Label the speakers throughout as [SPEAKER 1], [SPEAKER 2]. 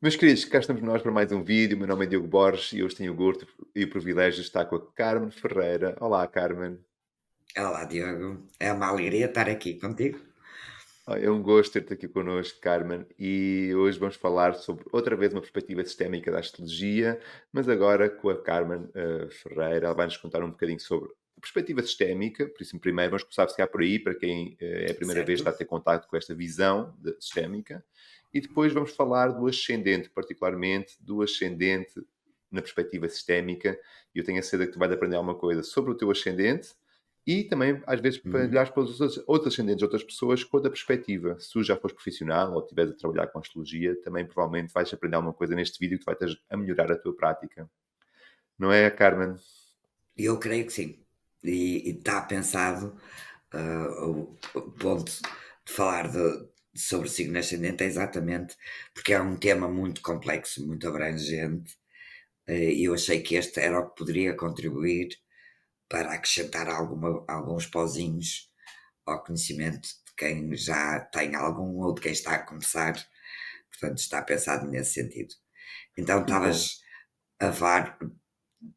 [SPEAKER 1] Meus queridos, cá estamos nós para mais um vídeo. O meu nome é Diogo Borges e hoje tenho o gosto e o privilégio de estar com a Carmen Ferreira. Olá, Carmen.
[SPEAKER 2] Olá, Diogo. É uma alegria estar aqui contigo.
[SPEAKER 1] É um gosto ter-te aqui connosco, Carmen, e hoje vamos falar sobre outra vez uma perspectiva sistémica da astrologia, mas agora com a Carmen Ferreira. Ela vai-nos contar um bocadinho sobre a perspectiva sistémica, por isso, primeiro, vamos começar a ficar por aí, para quem é a primeira vez que
[SPEAKER 2] Certo?
[SPEAKER 1] está a ter contato com esta visão sistémica, e depois vamos falar do ascendente, particularmente do ascendente na perspectiva sistémica, e eu tenho a certeza que tu vais aprender alguma coisa sobre o teu ascendente, e também, às vezes, para
[SPEAKER 2] Uhum.
[SPEAKER 1] olhares para os outros ascendentes de outras pessoas com outra perspectiva. Se tu já fores profissional ou estiveres a trabalhar com astrologia, também provavelmente vais aprender alguma coisa neste vídeo que vai ter a melhorar a tua prática. Não é, Carmen?
[SPEAKER 2] Eu creio que sim. E está pensado, o ponto de falar sobre o signo ascendente é exatamente porque é um tema muito complexo, muito abrangente, e eu achei que este era o que poderia contribuir para acrescentar alguns pozinhos ao conhecimento de quem já tem algum ou de quem está a começar. Portanto, está pensado nesse sentido. Então,
[SPEAKER 1] Que bom.
[SPEAKER 2] estavas a falar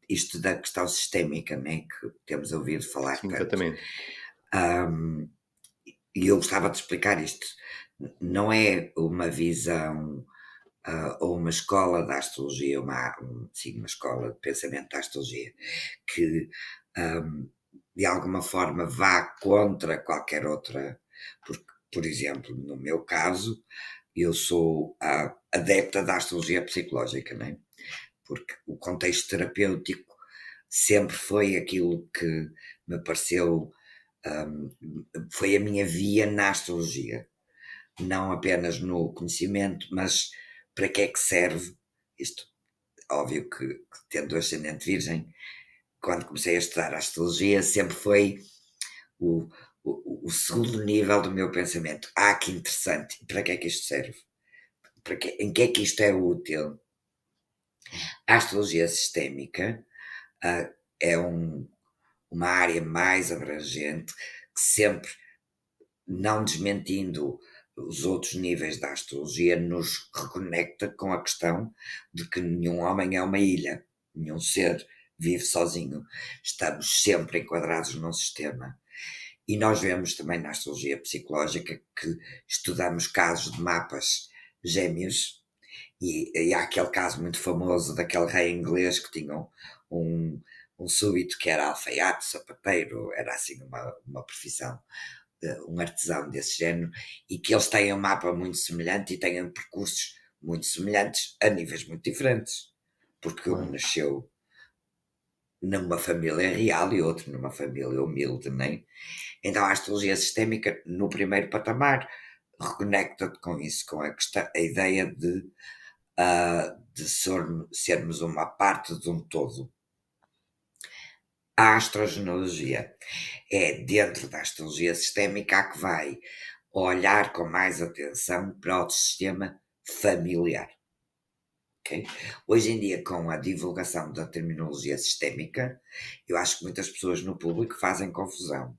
[SPEAKER 2] isto da questão sistémica, né, que temos ouvido falar
[SPEAKER 1] Sim,
[SPEAKER 2] tanto.
[SPEAKER 1] exatamente.
[SPEAKER 2] Ahm, e eu gostava de explicar isto. Não é uma visão ou uma escola da astrologia, sim, uma escola de pensamento da astrologia, que ahm, de alguma forma vá contra qualquer outra. Porque, por exemplo, no meu caso, eu sou adepta da astrologia psicológica, né? Porque o contexto terapêutico sempre foi aquilo que me pareceu, hum, foi a minha via na astrologia, não apenas no conhecimento, mas para que é que serve isto? Óbvio que tendo ascendente virgem, quando comecei a estudar astrologia, sempre foi o, o segundo nível do meu pensamento. Ah, que interessante, para que é que isto serve? Em que é que isto é útil? A astrologia sistémica ah, é uma área mais abrangente que sempre, não desmentindo os outros níveis da astrologia, nos reconecta com a questão de que nenhum homem é uma ilha, nenhum ser vive sozinho. Estamos sempre enquadrados num sistema. E nós vemos também na astrologia psicológica que estudamos casos de mapas gêmeos, e há aquele caso muito famoso daquele rei inglês que tinha um, um súbito que era alfaiate, sapateiro, era assim uma profissão, um artesão desse género, e que eles têm um mapa muito semelhante e têm percursos muito semelhantes a níveis muito diferentes, porque um
[SPEAKER 1] Claro.
[SPEAKER 2] nasceu numa família real e outro numa família humilde, nem? Então a astrologia sistémica, no primeiro patamar, reconecta-te com isso, com a ideia de sermos uma parte de um todo. A astrogenealogia é dentro da astrologia sistémica a que vai olhar com mais atenção para o sistema familiar. Ok? Hoje em dia, com a divulgação da terminologia sistémica, eu acho que muitas pessoas no público fazem confusão.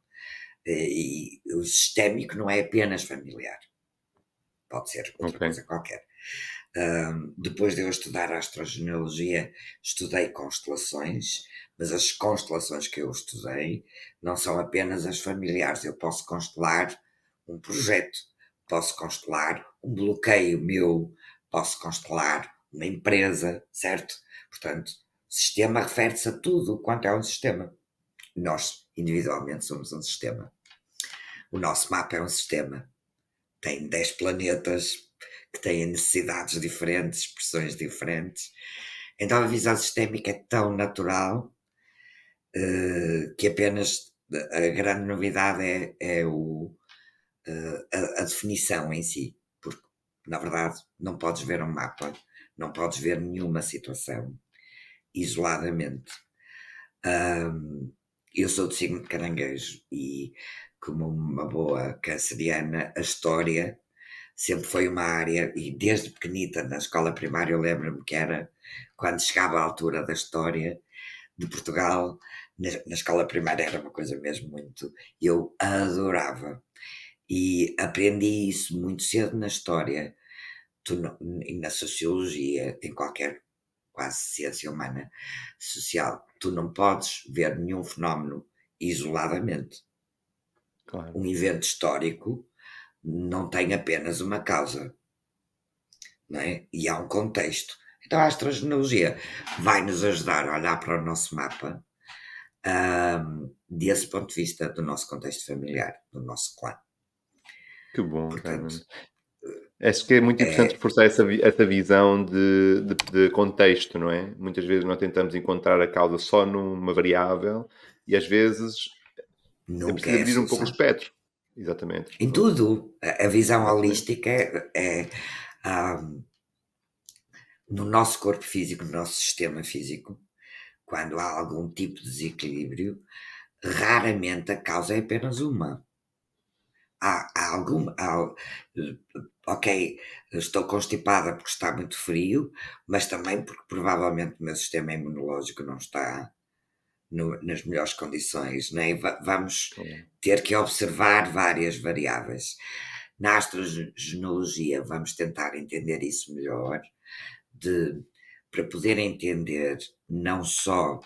[SPEAKER 2] E o sistémico não é apenas familiar, pode ser outra
[SPEAKER 1] Ok.
[SPEAKER 2] coisa qualquer. Depois de eu estudar a astrogenealogia, estudei constelações, mas as constelações que eu estudei não são apenas as familiares. Eu posso constelar um projeto, posso constelar um bloqueio meu, posso constelar uma empresa, certo? Portanto, sistema refere-se a tudo quanto é um sistema. Nós, individualmente, somos um sistema. O nosso mapa é um sistema. Tem 10 planetas que têm necessidades diferentes, expressões diferentes. Então a visão sistémica é tão natural que apenas a grande novidade é a definição em si. Porque, na verdade, não podes ver um mapa, não podes ver nenhuma situação isoladamente. Eu sou do signo de caranguejo e, como uma boa canceriana, a história sempre foi uma área, e desde pequenita na escola primária eu lembro-me que era quando chegava a altura da história de Portugal, na escola primária era uma coisa mesmo muito, eu adorava. E aprendi isso muito cedo na história, e na sociologia, em qualquer quase ciência humana social, tu não podes ver nenhum fenómeno isoladamente.
[SPEAKER 1] Claro.
[SPEAKER 2] Um evento histórico não tem apenas uma causa, não é? E há um contexto. Então a astrogenealogia vai nos ajudar a olhar para o nosso mapa, desse ponto de vista do nosso contexto familiar, do nosso clã.
[SPEAKER 1] Que bom,
[SPEAKER 2] Portanto,
[SPEAKER 1] Carmen. Acho que é muito importante
[SPEAKER 2] é,
[SPEAKER 1] reforçar essa visão de contexto, não é? Muitas vezes nós tentamos encontrar a causa só numa variável e às vezes é
[SPEAKER 2] nunca
[SPEAKER 1] preciso
[SPEAKER 2] é a
[SPEAKER 1] abrir um pouco o
[SPEAKER 2] solução.
[SPEAKER 1] espectro. Exatamente.
[SPEAKER 2] Em tudo, a visão
[SPEAKER 1] Exatamente.
[SPEAKER 2] holística ah, no nosso corpo físico, no nosso sistema físico, quando há algum tipo de desequilíbrio, raramente a causa é apenas uma. Há algum. Ok, estou constipada porque está muito frio, mas também porque provavelmente o meu sistema imunológico não está nas melhores condições, né? Vamos
[SPEAKER 1] Claro.
[SPEAKER 2] ter que observar várias variáveis. Na astrogenealogia, vamos tentar entender isso melhor, de, para poder entender não só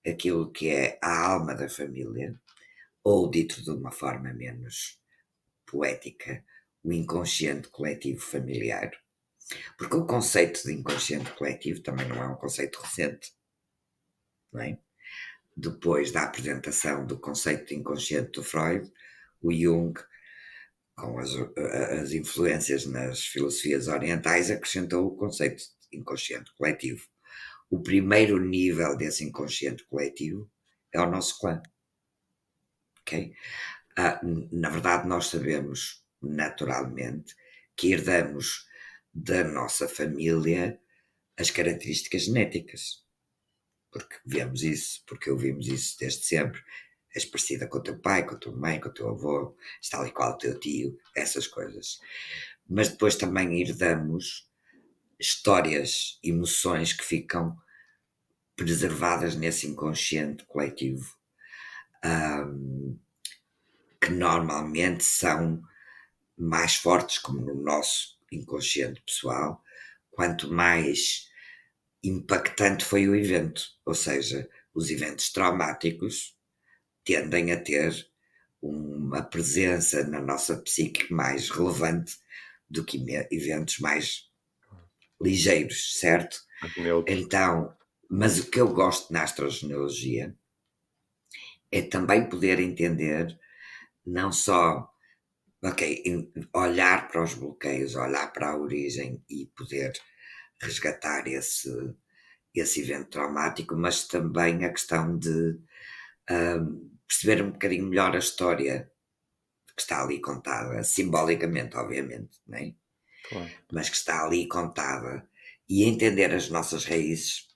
[SPEAKER 2] aquilo que é a alma da família, ou dito de uma forma menos poética, o inconsciente coletivo familiar. Porque o conceito de inconsciente coletivo também não é um conceito recente, não é? Depois da apresentação do conceito de inconsciente do Freud, o Jung, com as influências nas filosofias orientais, acrescentou o conceito de inconsciente coletivo. O primeiro nível desse inconsciente coletivo é o nosso clã. Okay? Na verdade, nós sabemos naturalmente que herdamos da nossa família as características genéticas, porque vemos isso, porque ouvimos isso desde sempre. És parecida com o teu pai, com a tua mãe, com o teu avô, está tal e qual o teu tio, essas coisas. Mas depois também herdamos histórias, emoções que ficam preservadas nesse inconsciente coletivo, ahm, que normalmente são mais fortes, como no nosso inconsciente pessoal, quanto mais impactante foi o evento. Ou seja, os eventos traumáticos tendem a ter uma presença na nossa psique mais relevante do que eventos mais ligeiros, certo?
[SPEAKER 1] Mais neutro.
[SPEAKER 2] Então, mas o que eu gosto na astrogenealogia é também poder entender não só, ok, olhar para os bloqueios, olhar para a origem e poder resgatar esse evento traumático, mas também a questão de perceber um bocadinho melhor a história que está ali contada, simbolicamente, obviamente, não é?
[SPEAKER 1] Claro.
[SPEAKER 2] Mas que está ali contada e entender as nossas raízes.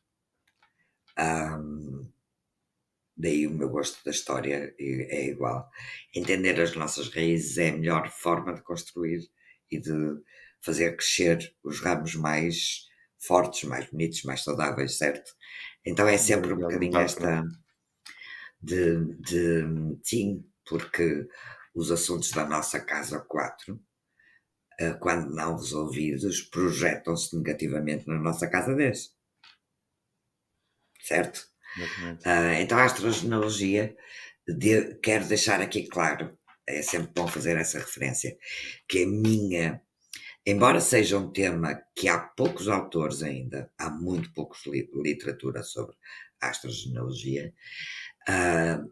[SPEAKER 2] Daí o meu gosto da história é igual. Entender as nossas raízes é a melhor forma de construir e de fazer crescer os ramos mais fortes, mais bonitos, mais saudáveis, certo? Então é sempre um
[SPEAKER 1] Demasiada
[SPEAKER 2] bocadinho
[SPEAKER 1] metáfora.
[SPEAKER 2] esta sim, porque os assuntos da nossa casa 4, quando não resolvidos, projetam-se negativamente na nossa casa 10, certo?
[SPEAKER 1] Exatamente.
[SPEAKER 2] Então a astrogenealogia quero deixar aqui claro, é sempre bom fazer essa referência, que a minha, embora seja um tema que há poucos autores ainda, há muito poucos literatura sobre astrogenealogia, ah,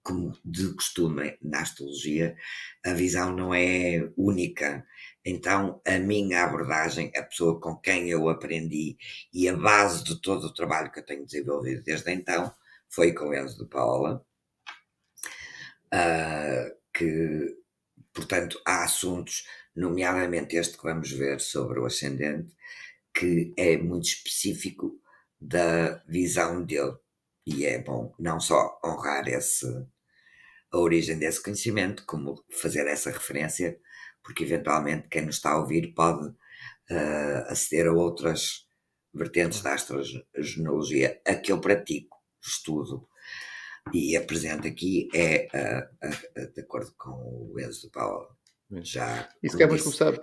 [SPEAKER 2] como de costume na astrologia, a visão não é única. Então, a minha abordagem, a pessoa com quem eu aprendi e a base de todo o trabalho que eu tenho desenvolvido desde então, foi com Enzo de Paola, que, portanto, há assuntos, nomeadamente este que vamos ver sobre o ascendente, que é muito específico da visão dele. E é bom não só honrar a origem desse conhecimento, como fazer essa referência, porque eventualmente quem nos está a ouvir pode aceder a outras vertentes
[SPEAKER 1] Claro.
[SPEAKER 2] da astrogenealogia. A que eu pratico, estudo e apresento aqui é de acordo com o Enzo de Paula.
[SPEAKER 1] Mesmo.
[SPEAKER 2] Já,
[SPEAKER 1] E se
[SPEAKER 2] como
[SPEAKER 1] calhar vamos
[SPEAKER 2] disse,
[SPEAKER 1] começar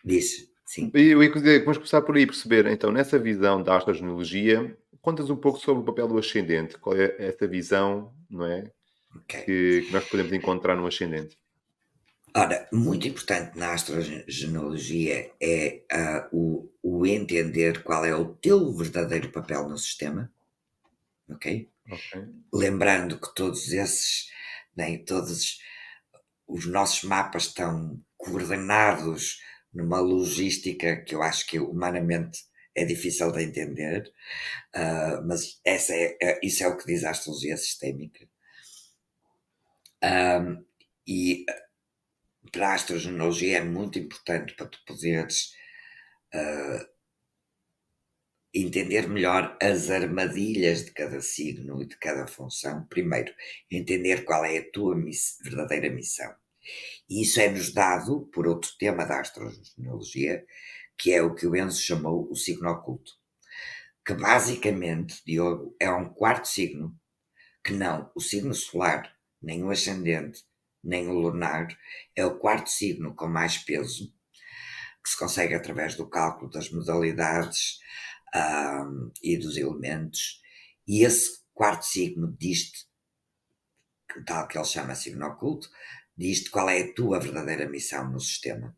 [SPEAKER 2] disse. sim.
[SPEAKER 1] E eu ia dizer, vamos começar por aí, perceber, então, nessa visão da astrogenealogia, contas um pouco sobre o papel do ascendente. Qual é essa visão, não é?
[SPEAKER 2] Ok.
[SPEAKER 1] Que nós podemos encontrar no ascendente.
[SPEAKER 2] Ora, muito importante na astrogenealogia é o entender qual é o teu verdadeiro papel no sistema, ok?
[SPEAKER 1] Ok.
[SPEAKER 2] Lembrando que todos esses, nem todos os nossos mapas estão coordenados numa logística que eu acho que humanamente é difícil de entender, mas isso é o que diz a astrologia sistémica. E para a astrogenealogia é muito importante para tu poderes entender melhor as armadilhas de cada signo e de cada função. Primeiro, entender qual é a tua verdadeira missão. E isso é-nos dado por outro tema da astrogenealogia, que é o que o Enzo chamou o signo oculto. Que basicamente, Diogo, é um quarto signo, que não o signo solar, nem o ascendente, nem o lunar, é o quarto signo com mais peso, que se consegue através do cálculo das modalidades e dos elementos, e esse quarto signo diz-te, tal que ele chama signo oculto, diz-te qual é a tua verdadeira missão no sistema.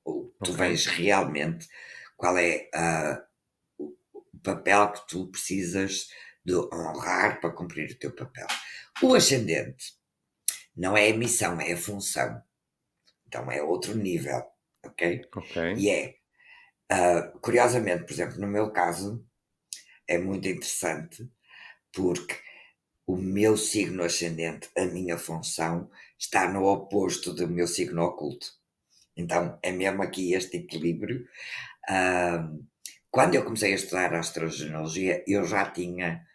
[SPEAKER 2] Ou tu
[SPEAKER 1] Ok.
[SPEAKER 2] vês realmente qual é o papel que tu precisas de honrar para cumprir o teu papel. O ascendente não é a missão, é a função. Então é outro nível, ok?
[SPEAKER 1] Ok.
[SPEAKER 2] E curiosamente, por exemplo, no meu caso, é muito interessante porque o meu signo ascendente, a minha função, está no oposto do meu signo oculto. Então é mesmo aqui este equilíbrio. Ah, Quando eu comecei a estudar astrogenealogia, eu já tinha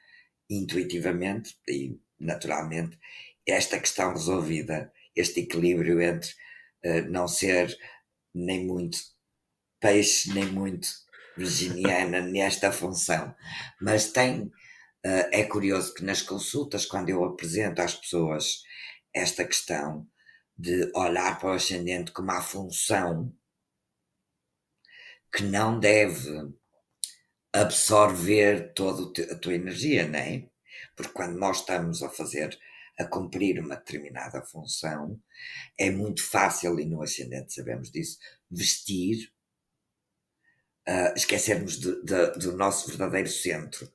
[SPEAKER 2] intuitivamente e naturalmente esta questão resolvida, este equilíbrio entre não ser nem muito peixe, nem muito virginiana nesta função. Mas é curioso que nas consultas, quando eu apresento às pessoas esta questão de olhar para o ascendente como a função que não deve absorver toda a tua energia, não é? Porque quando nós estamos a cumprir uma determinada função, é muito fácil, e no ascendente sabemos disso, vestir, esquecermos do nosso verdadeiro centro.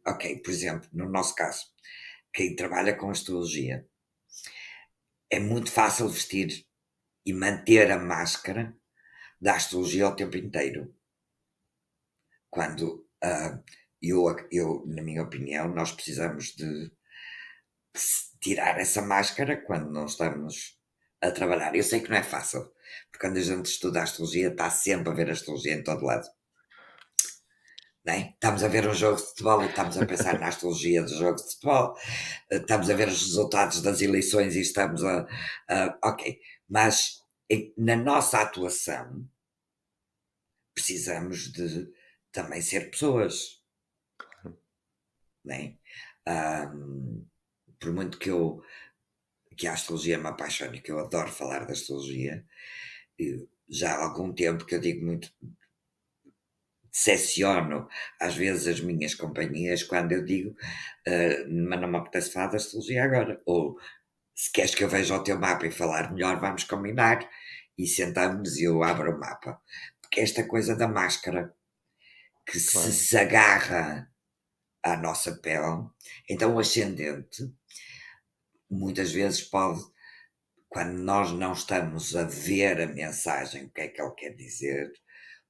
[SPEAKER 2] Ok, por exemplo, no nosso caso, quem trabalha com astrologia, é muito fácil vestir e manter a máscara da astrologia o tempo inteiro. Quando na minha opinião, nós precisamos de tirar essa máscara quando não estamos a trabalhar. Eu sei que não é fácil, porque quando a gente estuda astrologia, está sempre a ver astrologia em todo lado. Não é? Estamos a ver um jogo de futebol e estamos a pensar na astrologia do jogo de futebol, estamos a ver os resultados das eleições e estamos ok, mas na nossa atuação precisamos de também ser pessoas, não é? Ahm, por muito que a astrologia me apaixone, que eu adoro falar da astrologia, já há algum tempo que eu digo muito, decepciono às vezes as minhas companhias quando eu digo, mas não me apetece falar da astrologia agora, ou se queres que eu veja o teu mapa e falar melhor, vamos combinar, e sentamos e eu abro o mapa. Porque esta coisa da máscara, que
[SPEAKER 1] Claro.
[SPEAKER 2] se agarra à nossa pele, então o ascendente, muitas vezes pode, quando nós não estamos a ver a mensagem, o que é que ele quer dizer,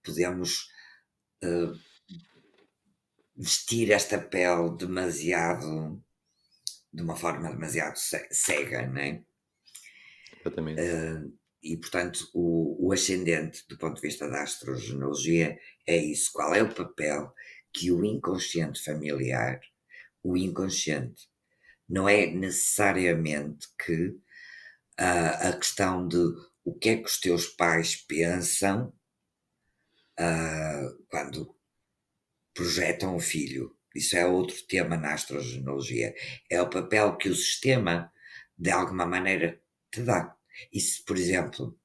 [SPEAKER 2] podemos eh, vestir esta pele demasiado, de uma forma demasiado cega, não é?
[SPEAKER 1] Exatamente.
[SPEAKER 2] E, portanto, o ascendente, do ponto de vista da astrogenealogia, é isso. Qual é o papel que o inconsciente familiar, o inconsciente, não é necessariamente que a questão de o que é que os teus pais pensam quando projetam o filho. Isso é outro tema na astrogenealogia. É o papel que o sistema, de alguma maneira, te dá. E se, por exemplo,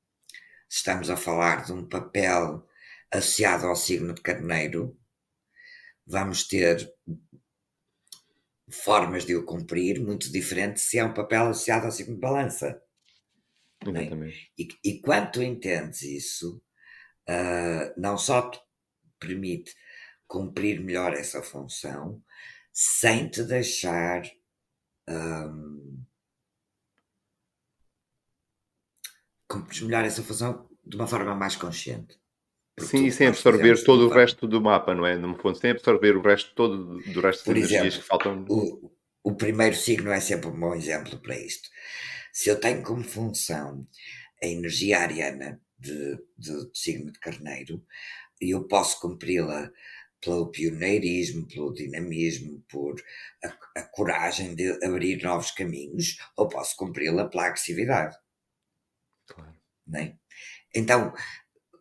[SPEAKER 2] se estamos a falar de um papel associado ao signo de Carneiro, vamos ter formas de o cumprir muito diferentes se é um papel associado ao signo de Balança, não é?
[SPEAKER 1] Exatamente.
[SPEAKER 2] E quando tu entendes isso, não só te permite cumprir melhor essa função, sem te deixar cumprir melhor essa função de uma forma mais consciente. Porque
[SPEAKER 1] Sim, e
[SPEAKER 2] tu,
[SPEAKER 1] sem
[SPEAKER 2] nós
[SPEAKER 1] absorver
[SPEAKER 2] fazemos de uma
[SPEAKER 1] todo o
[SPEAKER 2] forma.
[SPEAKER 1] resto do mapa, não é? No fundo, sem absorver o resto todo do resto das
[SPEAKER 2] Por
[SPEAKER 1] energias que
[SPEAKER 2] exemplo,
[SPEAKER 1] faltam.
[SPEAKER 2] o, o primeiro signo é sempre um bom exemplo para isto. Se eu tenho como função a energia ariana de signo de Carneiro, eu posso cumpri-la pelo pioneirismo, pelo dinamismo, por a coragem de abrir novos caminhos, ou posso cumpri-la pela agressividade,
[SPEAKER 1] Claro.
[SPEAKER 2] não é? Então,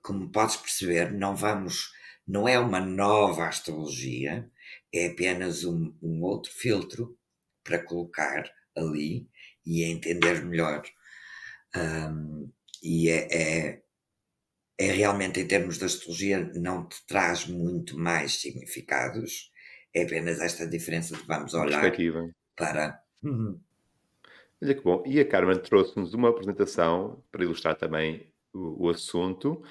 [SPEAKER 2] como podes perceber, não é uma nova astrologia, é apenas um outro filtro para colocar ali e entender melhor. Hum, e é realmente, em termos de astrologia, não te traz muito mais significados, é apenas esta diferença de vamos
[SPEAKER 1] De
[SPEAKER 2] olhar
[SPEAKER 1] perspectiva.
[SPEAKER 2] para. Uhum.
[SPEAKER 1] Olha que bom. E a Carmen trouxe-nos uma apresentação para ilustrar também o assunto.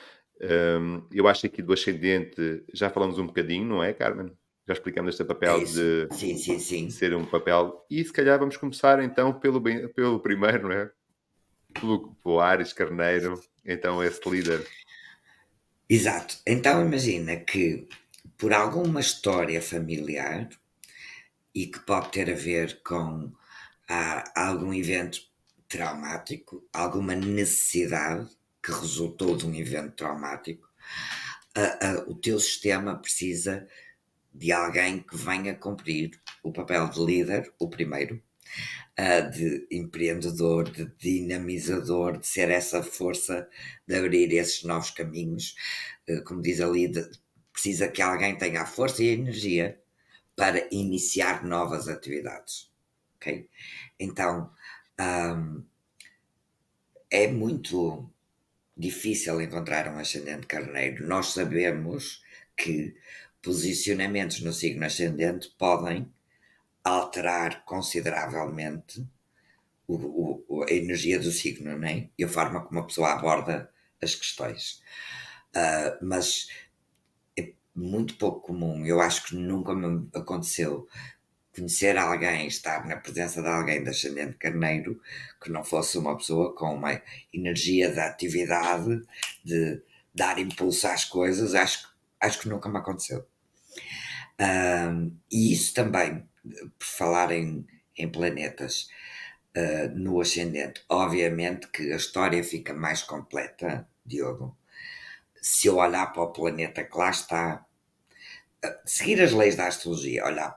[SPEAKER 1] Eu acho que aqui do ascendente já falamos um bocadinho, não é, Carmen? Já explicamos este
[SPEAKER 2] É
[SPEAKER 1] papel
[SPEAKER 2] isso.
[SPEAKER 1] de
[SPEAKER 2] Sim, sim, sim.
[SPEAKER 1] ser um papel. E se calhar vamos começar então pelo primeiro, não é? Pelo Áries Carneiro, então esse líder.
[SPEAKER 2] Exato. Então imagina que por alguma história familiar e que pode ter a ver com algum evento traumático, alguma necessidade que resultou de um evento traumático, o teu sistema precisa de alguém que venha cumprir o papel de líder, o primeiro, de empreendedor, de dinamizador, de ser essa força de abrir esses novos caminhos. Como diz ali, precisa que alguém tenha a força e a energia para iniciar novas atividades. Ok? Então, hum, é muito difícil encontrar um ascendente carneiro. Nós sabemos que posicionamentos no signo ascendente podem alterar consideravelmente a energia do signo, não é? E a forma como a pessoa aborda as questões. Mas é muito pouco comum, eu acho que nunca me aconteceu conhecer alguém, estar na presença de alguém de ascendente carneiro, que não fosse uma pessoa com uma energia de atividade, de dar impulso às coisas, acho que nunca me aconteceu. E isso também, por falar em planetas, no ascendente, obviamente que a história fica mais completa, Diogo, se eu olhar para o planeta que lá está, seguir as leis da astrologia, olhar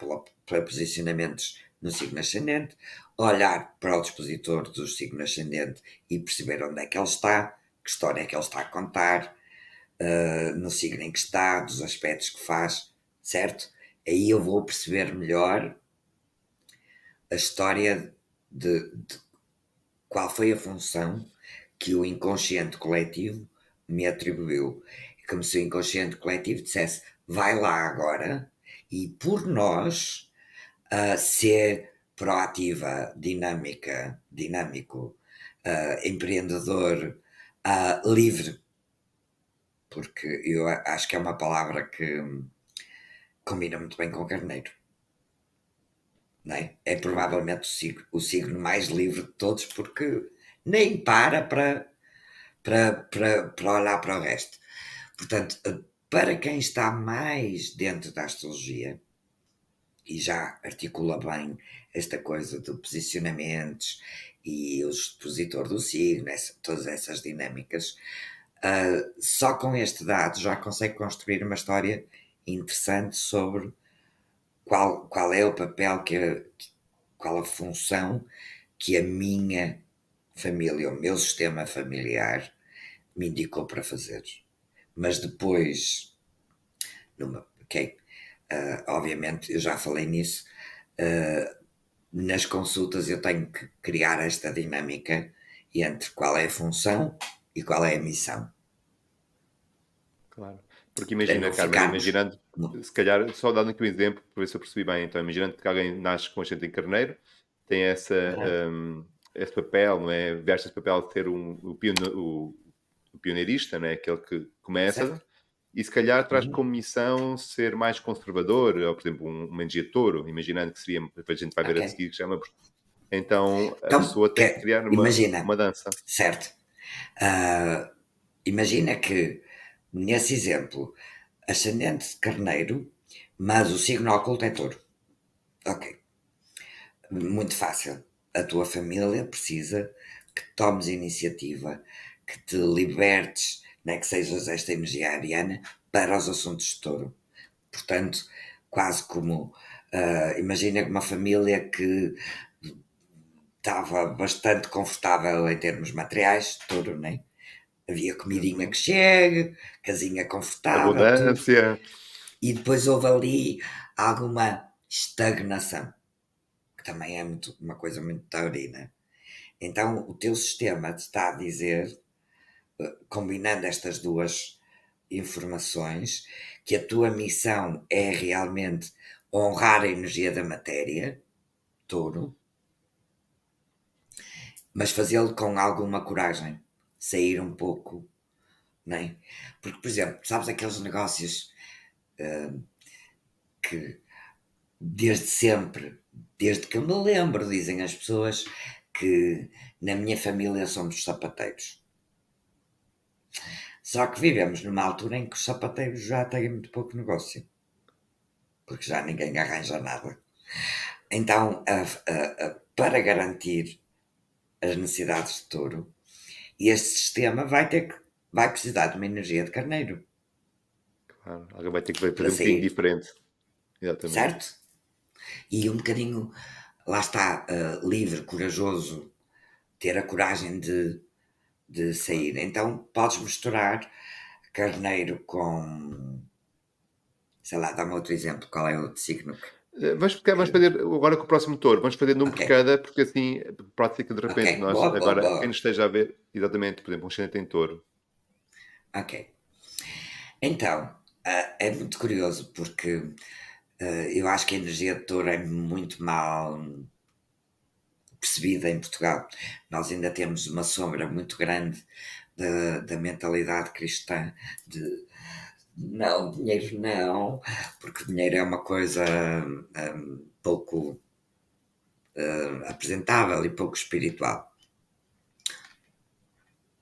[SPEAKER 2] para posicionamentos no signo ascendente, olhar para o dispositor do signo ascendente e perceber onde é que ele está, que história é que ele está a contar, no signo em que está, dos aspectos que faz, certo? Aí eu vou perceber melhor a história de qual foi a função que o inconsciente coletivo me atribuiu. É como se o inconsciente coletivo dissesse: vai lá agora e por nós ser proativa, dinâmica, dinâmico, empreendedor, livre, porque eu acho que é uma palavra que combina muito bem com o carneiro. Não é? É
[SPEAKER 1] Ok.
[SPEAKER 2] provavelmente o signo mais livre de todos, porque nem para olhar para o resto. Portanto, para quem está mais dentro da astrologia e já articula bem esta coisa de posicionamentos e o expositor do signo, todas essas dinâmicas, só com este dado já consegue construir uma história interessante sobre qual é o papel qual a função que a minha família, o meu sistema familiar me indicou para fazer. Mas depois, ok, obviamente eu já falei nisso, nas consultas eu tenho que criar esta dinâmica entre qual é a função e qual é a missão.
[SPEAKER 1] Claro. Porque
[SPEAKER 2] Para
[SPEAKER 1] imagina,
[SPEAKER 2] não
[SPEAKER 1] Carmen,
[SPEAKER 2] ficarmos.
[SPEAKER 1] imaginando, se calhar, só dando aqui um exemplo, para ver se eu percebi bem. Então, imaginando que alguém nasce com ascendente em carneiro, tem
[SPEAKER 2] Aham,
[SPEAKER 1] esse papel, não é? Veste esse papel de ser o pioneirista, não é? Aquele que
[SPEAKER 2] certo?
[SPEAKER 1] começa, e se calhar traz
[SPEAKER 2] Uhum.
[SPEAKER 1] como missão ser mais conservador, ou, por exemplo, uma energia touro, imaginando que seria, depois a gente vai ver
[SPEAKER 2] Ok.
[SPEAKER 1] a seguir, que chama. Então, a
[SPEAKER 2] Então,
[SPEAKER 1] pessoa tem que criar
[SPEAKER 2] imagina,
[SPEAKER 1] uma dança.
[SPEAKER 2] certo? Ah, imagina que, nesse exemplo, ascendente de carneiro, mas o signo oculto é touro. Ok. Muito fácil. A tua família precisa que tomes iniciativa, que te libertes, né, que sejas esta energia ariana para os assuntos de touro. Portanto, quase como, imagina uma família que estava bastante confortável em termos materiais, touro, né? Havia comidinha
[SPEAKER 1] Uhum.
[SPEAKER 2] que chegue, casinha confortável, tudo.
[SPEAKER 1] Abundância.
[SPEAKER 2] E depois houve ali alguma estagnação, que também é muito, uma coisa muito taurina. Então, o teu sistema te está a dizer, combinando estas duas informações, que a tua missão é realmente honrar a energia da matéria, touro, mas fazê-lo com alguma coragem, sair um pouco, não é? Porque, por exemplo, sabes aqueles negócios que desde sempre, desde que eu me lembro, dizem as pessoas que na minha família somos sapateiros. Só que vivemos numa altura em que os sapateiros já têm muito pouco negócio, porque já ninguém arranja nada. Então, para garantir as necessidades de touro, este sistema vai precisar de uma energia de carneiro,
[SPEAKER 1] Claro, alguém vai ter que fazer
[SPEAKER 2] para
[SPEAKER 1] um bocadinho
[SPEAKER 2] sair,
[SPEAKER 1] diferente. Exatamente.
[SPEAKER 2] certo? E um bocadinho, lá está, livre, corajoso, ter a coragem de
[SPEAKER 1] Claro.
[SPEAKER 2] sair. Então, podes misturar carneiro com, sei lá, dá-me outro exemplo, qual é o signo
[SPEAKER 1] Vamos
[SPEAKER 2] que
[SPEAKER 1] fazer agora com o próximo touro. Vamos fazer num
[SPEAKER 2] ok,
[SPEAKER 1] por cada, porque assim pode ser que de
[SPEAKER 2] ok,
[SPEAKER 1] repente nós,
[SPEAKER 2] boa, boa,
[SPEAKER 1] agora, quem
[SPEAKER 2] boa,
[SPEAKER 1] nos esteja a ver, exatamente, por exemplo, um ascendente em touro.
[SPEAKER 2] ok. Então, é muito curioso porque eu acho que a energia de touro é muito mal percebida em Portugal. Nós ainda temos uma sombra muito grande da mentalidade cristã de não, dinheiro não, porque dinheiro é uma coisa pouco apresentável e pouco espiritual.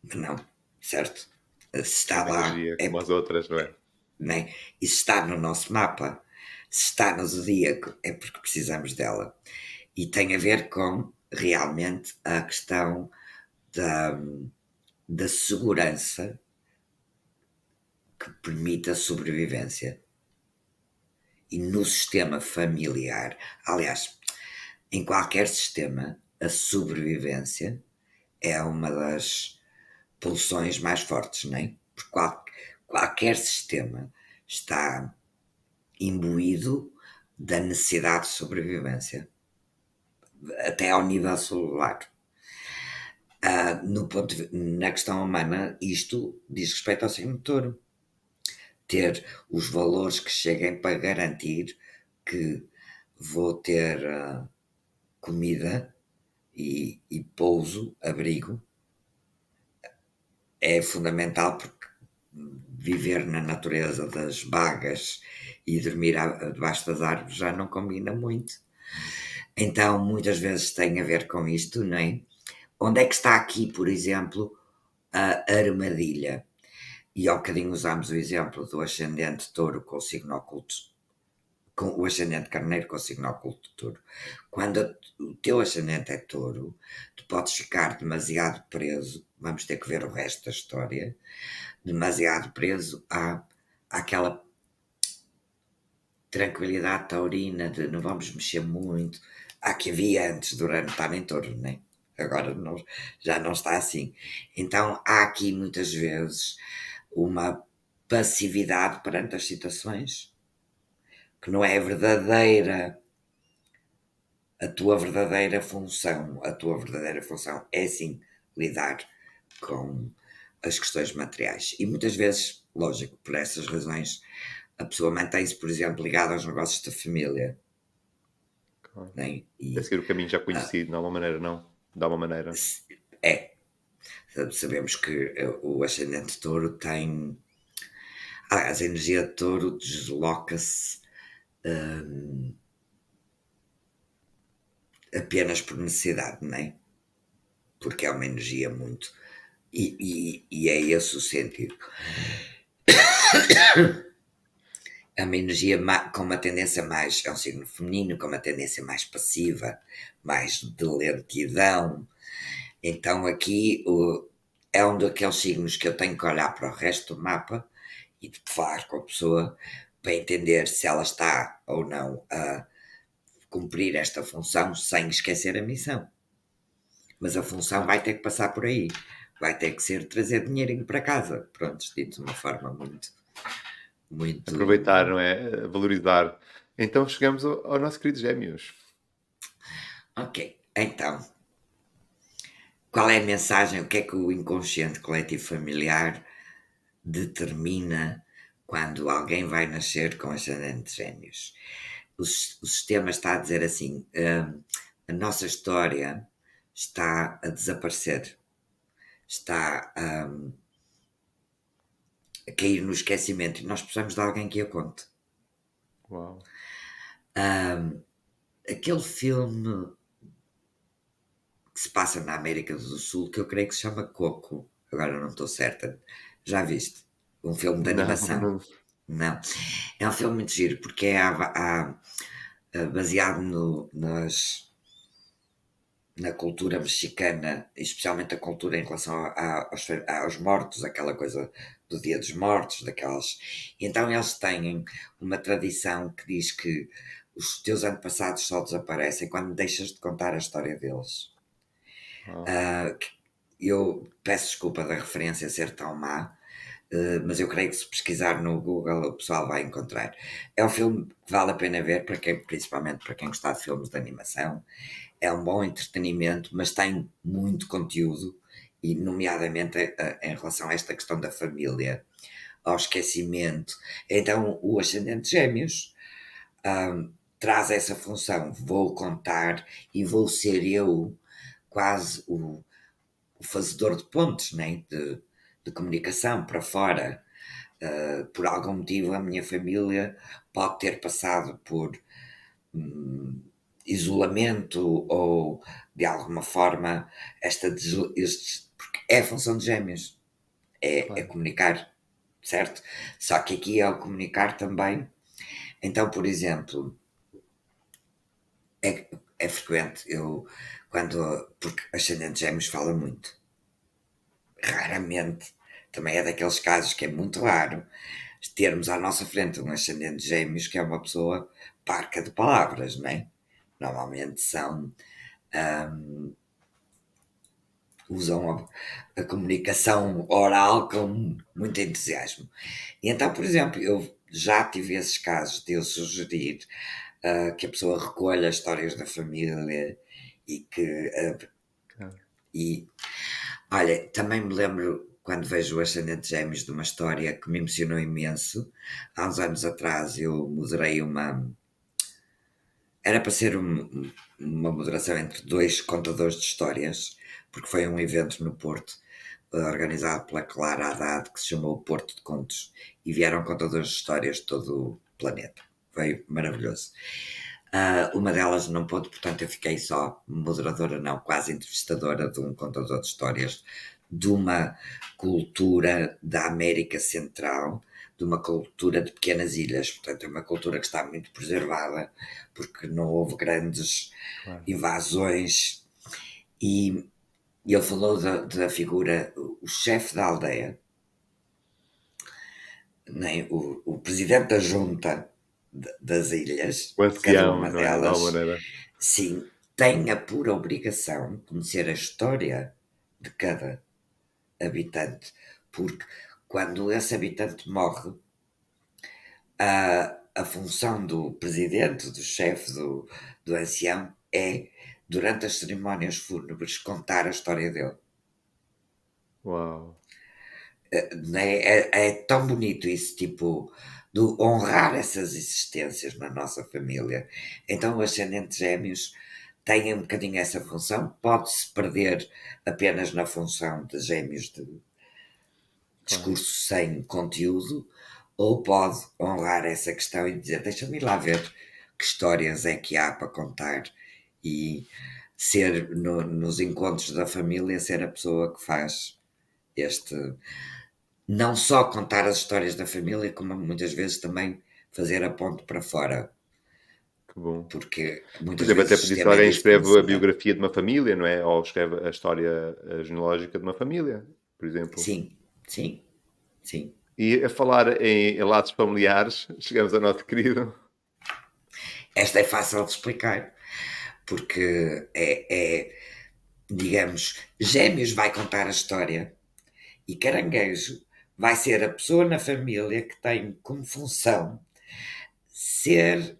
[SPEAKER 2] Mas não, certo? Se
[SPEAKER 1] É
[SPEAKER 2] está
[SPEAKER 1] uma
[SPEAKER 2] lá,
[SPEAKER 1] energia como as outras, não é?
[SPEAKER 2] né? E se está no nosso mapa, se está no zodíaco, é porque precisamos dela. E tem a ver com realmente a questão da, da segurança que permite a sobrevivência. E no sistema familiar, aliás, em qualquer sistema, a sobrevivência é uma das pulsões mais fortes, não é? Porque qualquer sistema está imbuído da necessidade de sobrevivência, até ao nível celular. Na questão humana, isto diz respeito ao signo de touro. Ter os valores que cheguem para garantir que vou ter comida e pouso, abrigo, é fundamental porque viver na natureza das bagas e dormir debaixo das árvores já não combina muito. Então, muitas vezes tem a ver com isto, não é? Onde é que está aqui, por exemplo, a armadilha? E ao bocadinho usámos o exemplo do ascendente touro com o signo oculto, com o ascendente carneiro com o signo oculto de touro. Quando o teu ascendente é touro, tu podes ficar demasiado preso, vamos ter que ver o resto da história, demasiado preso àquela tranquilidade taurina de não vamos mexer muito, a que havia antes durante estar em touro, né? Agora não, já não está assim. Então há aqui muitas vezes uma passividade perante as situações que não é verdadeira. A tua verdadeira função é sim lidar com as questões materiais. E muitas vezes, lógico, por essas razões, a pessoa mantém-se, por exemplo, ligada aos negócios da família,
[SPEAKER 1] Claro.
[SPEAKER 2] né?
[SPEAKER 1] É
[SPEAKER 2] E
[SPEAKER 1] seguir o caminho já
[SPEAKER 2] ah,
[SPEAKER 1] conhecido, não há uma maneira, não. Dá uma maneira.
[SPEAKER 2] é, sabemos que o ascendente de touro tem. Aliás, a energia de touro desloca-se apenas por necessidade, não é? Porque é uma energia muito. E é esse o sentido. É uma energia com uma tendência mais. É um signo feminino, com uma tendência mais passiva, mais de lentidão. Então aqui é um daqueles signos que eu tenho que olhar para o resto do mapa e de falar com a pessoa para entender se ela está ou não a cumprir esta função sem esquecer a missão. Mas a função
[SPEAKER 1] Claro.
[SPEAKER 2] vai ter que passar por aí. Vai ter que ser trazer dinheirinho para casa. Pronto, dito de uma forma muito, muito.
[SPEAKER 1] Aproveitar, não é? Valorizar. Então chegamos ao nosso querido Gêmeos.
[SPEAKER 2] Ok, então, qual é a mensagem? O que é que o inconsciente coletivo familiar determina quando alguém vai nascer com ascendente de Gêmeos? O sistema está a dizer assim: a nossa história está a desaparecer, está a cair no esquecimento e nós precisamos de alguém que a conte.
[SPEAKER 1] Uau.
[SPEAKER 2] Aquele filme que se passa na América do Sul, que eu creio que se chama Coco, agora não estou certa. Já viste? Um filme de
[SPEAKER 1] Não,
[SPEAKER 2] animação.
[SPEAKER 1] não.
[SPEAKER 2] Não. É um filme muito giro, porque é baseado na cultura mexicana, especialmente a cultura em relação aos mortos, aquela coisa do Dia dos Mortos, daquelas. E então eles têm uma tradição que diz que os teus antepassados só desaparecem quando deixas de contar a história deles.
[SPEAKER 1] Uau.
[SPEAKER 2] Ah, eu peço desculpa da referência ser tão má, mas eu creio que se pesquisar no Google o pessoal vai encontrar. É um filme que vale a pena ver, para quem, principalmente para quem gostar de filmes de animação. É um bom entretenimento, mas tem muito conteúdo, e nomeadamente em relação a esta questão da família, ao esquecimento. Então, o Ascendente Gêmeos traz essa função. Vou contar e vou ser eu quase o fazedor de pontes, né? de comunicação para fora. Por algum motivo, a minha família pode ter passado por isolamento ou, de alguma forma, porque é a função de gêmeos, é
[SPEAKER 1] Claro.
[SPEAKER 2] comunicar, certo? Só que aqui é o comunicar também. Então, por exemplo, é frequente porque ascendente gêmeos fala muito. Raramente, também é daqueles casos que é muito raro termos à nossa frente um ascendente gêmeos que é uma pessoa parca de palavras, não é? Normalmente usam a comunicação oral com muito entusiasmo. E então, por exemplo, eu já tive esses casos de eu sugerir que a pessoa recolha histórias da família e que
[SPEAKER 1] Claro.
[SPEAKER 2] e olha, também me lembro quando vejo o Ascendente Gêmeos de uma história que me emocionou imenso. Há uns anos atrás eu moderei era para ser uma moderação entre dois contadores de histórias, porque foi um evento no Porto, organizado pela Clara Haddad, que se chamou Porto de Contos, e vieram contadores de histórias de todo o planeta. Foi maravilhoso. Uma delas não pôde, portanto eu fiquei só moderadora, não, quase entrevistadora de um contador de histórias de uma cultura da América Central, de uma cultura de pequenas ilhas. Portanto, é uma cultura que está muito preservada, porque não houve grandes
[SPEAKER 1] Claro.
[SPEAKER 2] invasões. E ele falou da figura, o chefe da aldeia, nem o presidente da junta das ilhas,
[SPEAKER 1] O
[SPEAKER 2] cada
[SPEAKER 1] ancião,
[SPEAKER 2] uma
[SPEAKER 1] não é? De alguma
[SPEAKER 2] delas,
[SPEAKER 1] maneira.
[SPEAKER 2] sim, tem a pura obrigação de conhecer a história de cada habitante, porque quando esse habitante morre, a função do presidente, do chefe, do ancião, é, durante as cerimónias fúnebres, contar a história dele.
[SPEAKER 1] Uau.
[SPEAKER 2] né, é tão bonito isso, tipo, de honrar essas existências na nossa família. Então, o ascendente gêmeos tem um bocadinho essa função, pode-se perder apenas na função de gêmeos de
[SPEAKER 1] Claro,
[SPEAKER 2] discurso sem conteúdo, ou pode honrar essa questão e dizer: deixa-me ir lá ver que histórias é que há para contar e ser nos encontros da família, ser a pessoa que faz este. Não só contar as histórias da família, como muitas vezes também fazer a ponte para fora,
[SPEAKER 1] que bom.
[SPEAKER 2] porque
[SPEAKER 1] Por
[SPEAKER 2] muitas
[SPEAKER 1] exemplo,
[SPEAKER 2] vezes
[SPEAKER 1] até
[SPEAKER 2] o
[SPEAKER 1] podia ser
[SPEAKER 2] sistema é
[SPEAKER 1] alguém
[SPEAKER 2] visto como
[SPEAKER 1] escreve a
[SPEAKER 2] sociedade.
[SPEAKER 1] biografia de uma família, não é? Ou escreve a história genealógica de uma família, por exemplo.
[SPEAKER 2] Sim, sim, sim.
[SPEAKER 1] E a falar em laços familiares, chegamos ao nosso querido.
[SPEAKER 2] Esta é fácil de explicar, porque digamos, Gêmeos vai contar a história e Caranguejo vai ser a pessoa na família que tem como função ser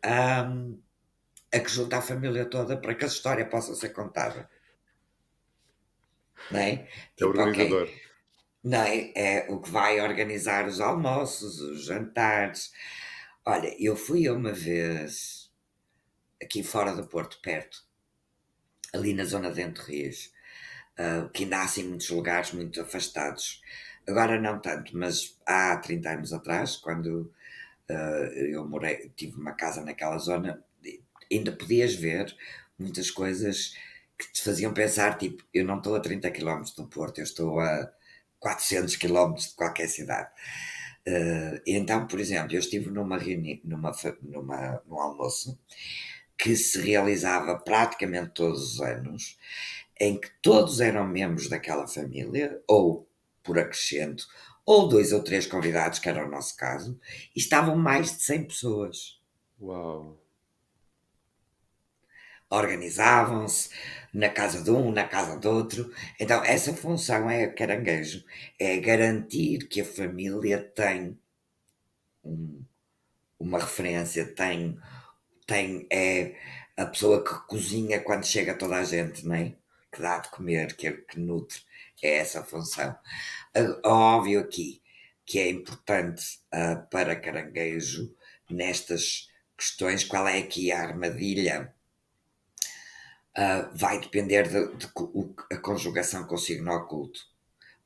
[SPEAKER 2] a que junta a família toda para que a história possa ser contada. Não é?
[SPEAKER 1] É o
[SPEAKER 2] Tipo, ok,
[SPEAKER 1] organizador.
[SPEAKER 2] não é? É o que vai organizar os almoços, os jantares. Olha, eu fui uma vez aqui fora do Porto, perto, ali na zona de Entre Rios, que ainda há assim muitos lugares muito afastados. Agora não tanto, mas há 30 anos atrás, quando eu morei, tive uma casa naquela zona, ainda podias ver muitas coisas que te faziam pensar, tipo, eu não estou a 30 quilómetros do Porto, eu estou a 400 quilómetros de qualquer cidade. Então, por exemplo, eu estive numa reunião, num almoço que se realizava praticamente todos os anos, em que todos eram membros daquela família, ou por acrescento, ou dois ou três convidados, que era o nosso caso, e estavam mais de 100 pessoas.
[SPEAKER 1] Uau!
[SPEAKER 2] Organizavam-se na casa de um, na casa do outro. Então, essa função é caranguejo, é garantir que a família tem um- uma referência, é a pessoa que cozinha quando chega toda a gente, não é? Que dá de comer, que nutre, é essa a função. Óbvio aqui que é importante para caranguejo, nestas questões, qual é aqui a armadilha. Vai depender a conjugação com o signo oculto.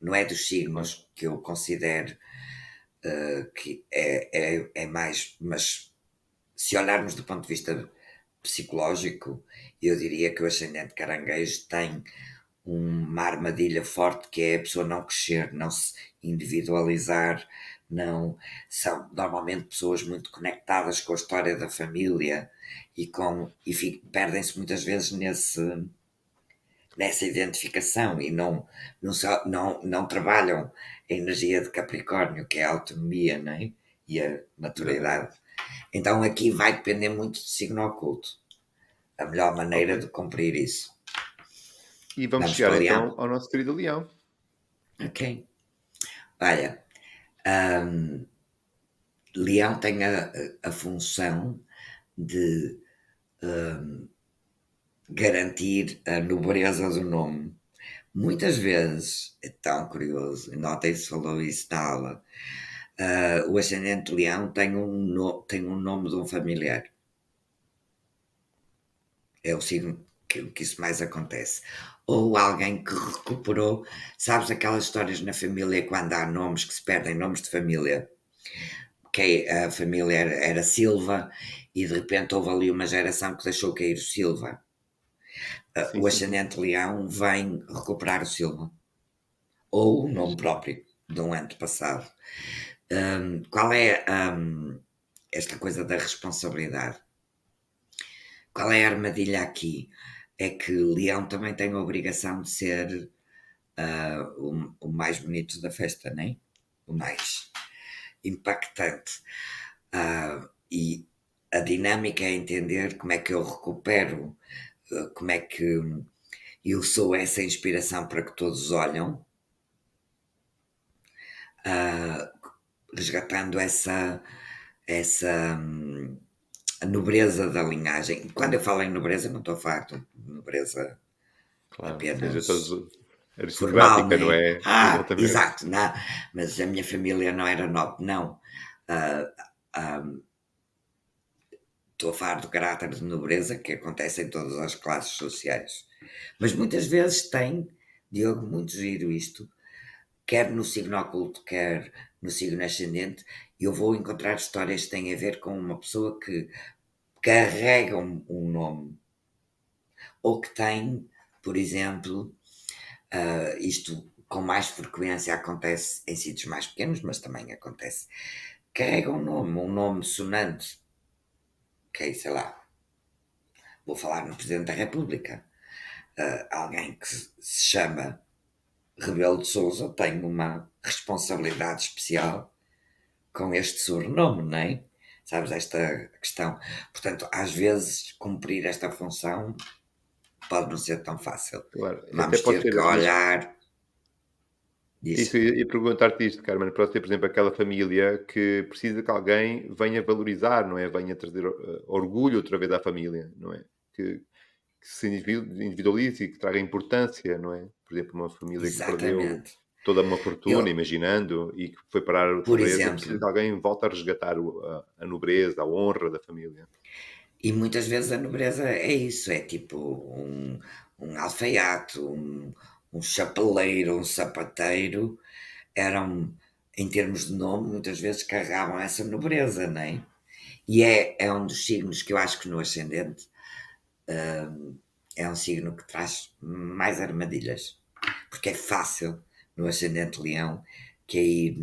[SPEAKER 2] Não é dos
[SPEAKER 1] Claro.
[SPEAKER 2] signos que eu considero que é mais, mas se olharmos do ponto de vista psicológico, eu diria que o ascendente caranguejo tem uma armadilha forte que é a pessoa não crescer, não se individualizar, não são normalmente pessoas muito conectadas com a história da família perdem-se muitas vezes nessa identificação e não trabalham a energia de Capricórnio, que é a autonomia, não é? E a maturidade.
[SPEAKER 1] Exatamente.
[SPEAKER 2] Então aqui vai depender muito do signo oculto. A melhor
[SPEAKER 1] Ok.
[SPEAKER 2] maneira de cumprir isso.
[SPEAKER 1] E vamos
[SPEAKER 2] Vamos
[SPEAKER 1] chegar
[SPEAKER 2] para
[SPEAKER 1] então
[SPEAKER 2] Leão?
[SPEAKER 1] ao nosso querido leão.
[SPEAKER 2] Ok. Olha, hum, Leão tem a função de garantir a nobreza do nome. Muitas vezes, é tão curioso, notem se falou isso na aula, o ascendente leão tem um nome de um familiar. É o signo que isso mais acontece. Ou alguém que recuperou, sabes aquelas histórias na família quando há nomes que se perdem, nomes de família, que a família era Silva e de repente houve ali uma geração que deixou cair o Silva.
[SPEAKER 1] Sim,
[SPEAKER 2] O
[SPEAKER 1] sim, sim.
[SPEAKER 2] ascendente leão vem recuperar o Silva. Ou o
[SPEAKER 1] É
[SPEAKER 2] nome
[SPEAKER 1] giro.
[SPEAKER 2] próprio de um antepassado. Qual é esta coisa da responsabilidade? Qual é a armadilha aqui? É que Leão também tem a obrigação de ser o mais bonito da festa, né? O mais impactante. E a dinâmica é entender como é que eu recupero, como é que eu sou essa inspiração para que todos olham, ah, resgatando essa a nobreza da linhagem. Quando eu falo em nobreza, não estou a falar de nobreza
[SPEAKER 1] Claro. Ou seja,
[SPEAKER 2] apenas. formal,
[SPEAKER 1] Aristocrática,
[SPEAKER 2] não
[SPEAKER 1] não
[SPEAKER 2] é?
[SPEAKER 1] é? Exatamente.
[SPEAKER 2] Exato, não, mas a minha família não era nobre, não. Ah, ah, Estou a falar do caráter de nobreza que acontece em todas as classes sociais. Mas muitas vezes tem, Diogo, muito giro isto, quer no signo oculto, quer no signo ascendente, eu vou encontrar histórias que têm a ver com uma pessoa que carrega um nome, ou que tem, por exemplo, isto com mais frequência acontece em sítios mais pequenos, mas também acontece. Carrega um nome sonante, que é, sei lá, vou falar no Presidente da República. Alguém que se chama Rebelo de Sousa tem uma responsabilidade especial com este sobrenome, não é? Sabes esta questão? Portanto, às vezes, cumprir esta função pode não ser tão fácil.
[SPEAKER 1] Claro. Até
[SPEAKER 2] Vamos
[SPEAKER 1] pode
[SPEAKER 2] ter
[SPEAKER 1] ser
[SPEAKER 2] que olhar.
[SPEAKER 1] isso,
[SPEAKER 2] Diz.
[SPEAKER 1] ia perguntar-te isto, Carmen, pode ter, por exemplo, aquela família que precisa que alguém venha valorizar, não é? Venha trazer, orgulho outra vez à família, não é? Que se individualize e que traga importância, não é? Por exemplo, uma família que perdeu
[SPEAKER 2] Exatamente.
[SPEAKER 1] toda uma fortuna,
[SPEAKER 2] Eu,
[SPEAKER 1] imaginando, e que foi parar a
[SPEAKER 2] por
[SPEAKER 1] pobreza, precisa
[SPEAKER 2] exemplo,
[SPEAKER 1] que alguém volte a resgatar a nobreza, a honra da família.
[SPEAKER 2] e muitas vezes a nobreza é isso, é tipo um alfaiate, um chapeleiro, um sapateiro, eram, em termos de nome, muitas vezes carregavam essa nobreza, não é? E é um dos signos que eu acho que no ascendente é um signo que traz mais armadilhas, porque é fácil no ascendente leão cair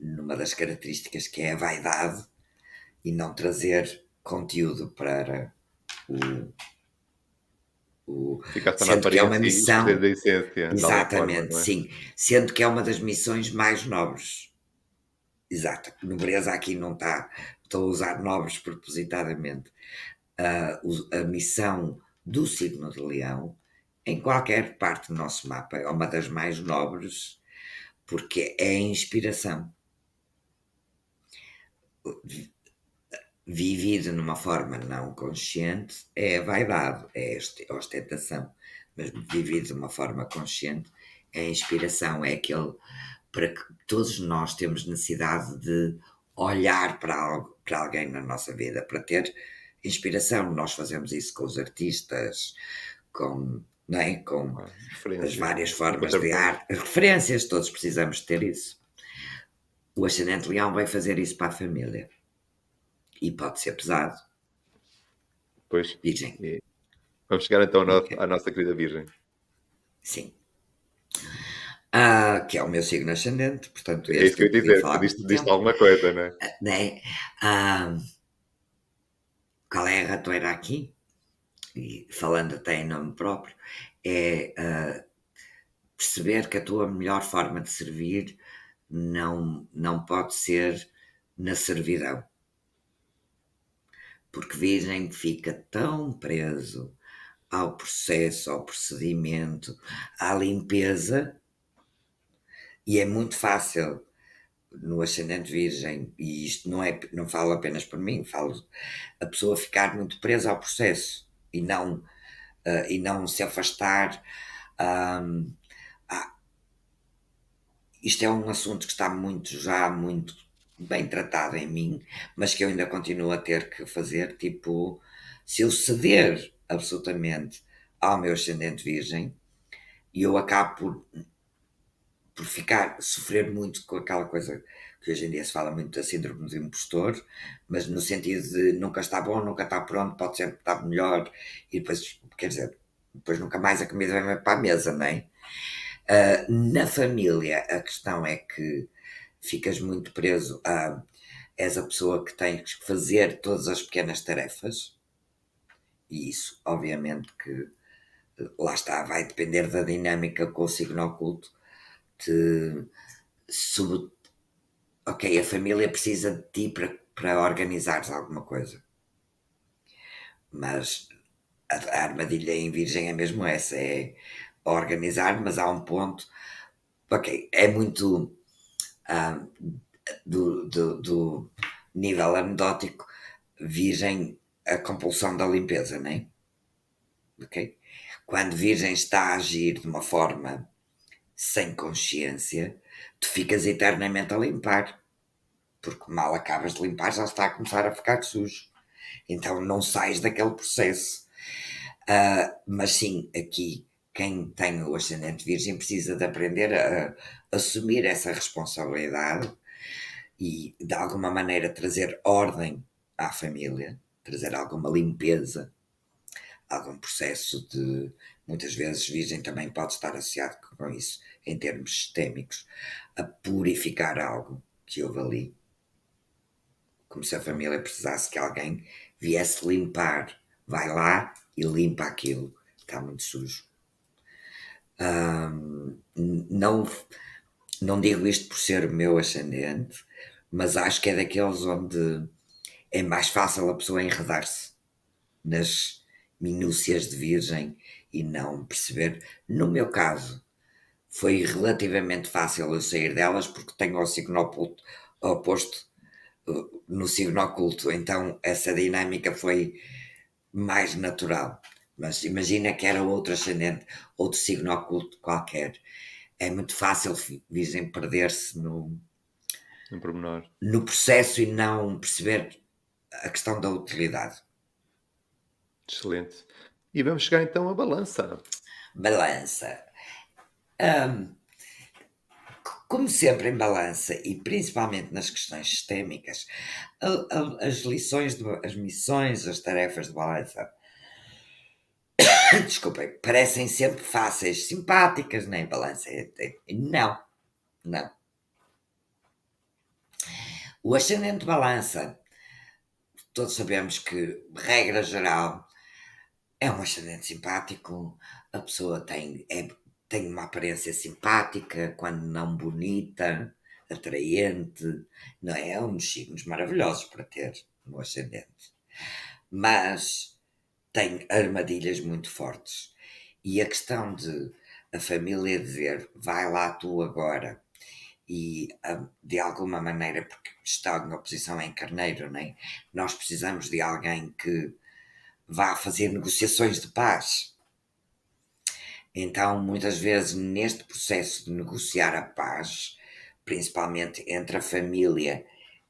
[SPEAKER 2] numa das características que é a vaidade e não trazer conteúdo para o,
[SPEAKER 1] Ficar só na
[SPEAKER 2] sendo que é uma
[SPEAKER 1] aparência e esquecer
[SPEAKER 2] missão,
[SPEAKER 1] da essência, de alguma forma,
[SPEAKER 2] exatamente,
[SPEAKER 1] não é?
[SPEAKER 2] sim, sendo que é uma das missões mais nobres. Exato, nobreza aqui não está, estou a usar nobres propositadamente. A missão do signo de Leão, em qualquer parte do nosso mapa, é uma das mais nobres, porque é a inspiração. Vivido numa forma não consciente é a vaidade, é a ostentação, mas vivido de uma forma consciente é a inspiração, é aquele para que todos nós temos necessidade de olhar para algo, para alguém na nossa vida, para ter inspiração. Nós fazemos isso com os artistas, com, não é? Com as
[SPEAKER 1] Referências, não
[SPEAKER 2] várias
[SPEAKER 1] é? Um
[SPEAKER 2] formas de
[SPEAKER 1] contraponto.
[SPEAKER 2] arte, as referências, todos precisamos ter isso. O ascendente leão vai fazer isso para a família. E pode ser pesado.
[SPEAKER 1] Pois,
[SPEAKER 2] Virgem.
[SPEAKER 1] e vamos chegar então
[SPEAKER 2] Ok.
[SPEAKER 1] à nossa querida Virgem.
[SPEAKER 2] Sim. Que é o meu signo ascendente, portanto,
[SPEAKER 1] É isso
[SPEAKER 2] este
[SPEAKER 1] que eu
[SPEAKER 2] eu
[SPEAKER 1] ia
[SPEAKER 2] podia
[SPEAKER 1] dizer,
[SPEAKER 2] falar muito
[SPEAKER 1] diste
[SPEAKER 2] tempo,
[SPEAKER 1] alguma coisa, não é?
[SPEAKER 2] né? Ah, qual é a ratoeira aqui? E falando até em nome próprio, é perceber que a tua melhor forma de servir não pode ser na servidão, porque Virgem fica tão preso ao processo, ao procedimento, à limpeza, e é muito fácil no ascendente virgem, e isto não falo apenas por mim, falo a pessoa ficar muito presa ao processo e não se afastar. hum, ah, Isto é um assunto que está muito bem tratado em mim, mas que eu ainda continuo a ter que fazer, tipo, se eu ceder absolutamente ao meu ascendente virgem, e eu acabo por sofrer muito com aquela coisa que hoje em dia se fala muito da síndrome do impostor, mas no sentido de nunca está bom, nunca está pronto, pode sempre estar melhor, e depois, quer dizer, depois nunca mais a comida vem para a mesa, não é? Na família, a questão é que ficas muito preso a. És a pessoa que tens que fazer todas as pequenas tarefas, e isso, obviamente, que lá está, vai depender da dinâmica com o signo oculto. Te, sub, ok, a família precisa de ti para organizares alguma coisa, mas a armadilha em Virgem é mesmo essa: é organizar, mas há um ponto. Ok, é muito ah, do nível anedótico, Virgem, a compulsão da limpeza, não é? Ok? quando Virgem está a agir de uma forma sem consciência, tu ficas eternamente a limpar, porque mal acabas de limpar já está a começar a ficar sujo. Então não sais daquele processo. Mas sim, aqui quem tem o ascendente virgem precisa de aprender a assumir essa responsabilidade e de alguma maneira trazer ordem à família, trazer alguma limpeza, algum processo de. Muitas vezes, virgem também pode estar associado com isso, em termos sistémicos, a purificar algo que houve ali, como se a família precisasse que alguém viesse limpar. Vai lá e limpa aquilo, está muito sujo. Não, não digo isto por ser o meu ascendente, mas acho que é daqueles onde é mais fácil a pessoa enredar-se nas minúcias de virgem e não perceber. No meu caso, foi relativamente fácil eu sair delas porque tenho o signo oposto no signo oculto, então essa dinâmica foi mais natural. Mas imagina que era outro ascendente, outro signo oculto qualquer. É muito fácil virgem perder-se
[SPEAKER 1] Um pormenor.
[SPEAKER 2] no processo e não perceber a questão da utilidade.
[SPEAKER 1] Excelente. E vamos chegar então à balança.
[SPEAKER 2] Balança. Hum, Como sempre em balança, e principalmente nas questões sistémicas, as lições, as missões, as tarefas de balança, desculpem, parecem sempre fáceis, simpáticas, nem balança. Não, não. O ascendente de balança, todos sabemos que, regra geral, é um ascendente simpático, a pessoa tem uma aparência simpática, quando não bonita, atraente, não é? É um dos signos maravilhosos para ter no ascendente. Mas tem armadilhas muito fortes. E a questão de a família dizer vai lá tu agora e de alguma maneira, porque está numa posição em carneiro, não é? Nós precisamos de alguém que vá fazer negociações de paz. Então, muitas vezes, neste processo de negociar a paz, principalmente entre a família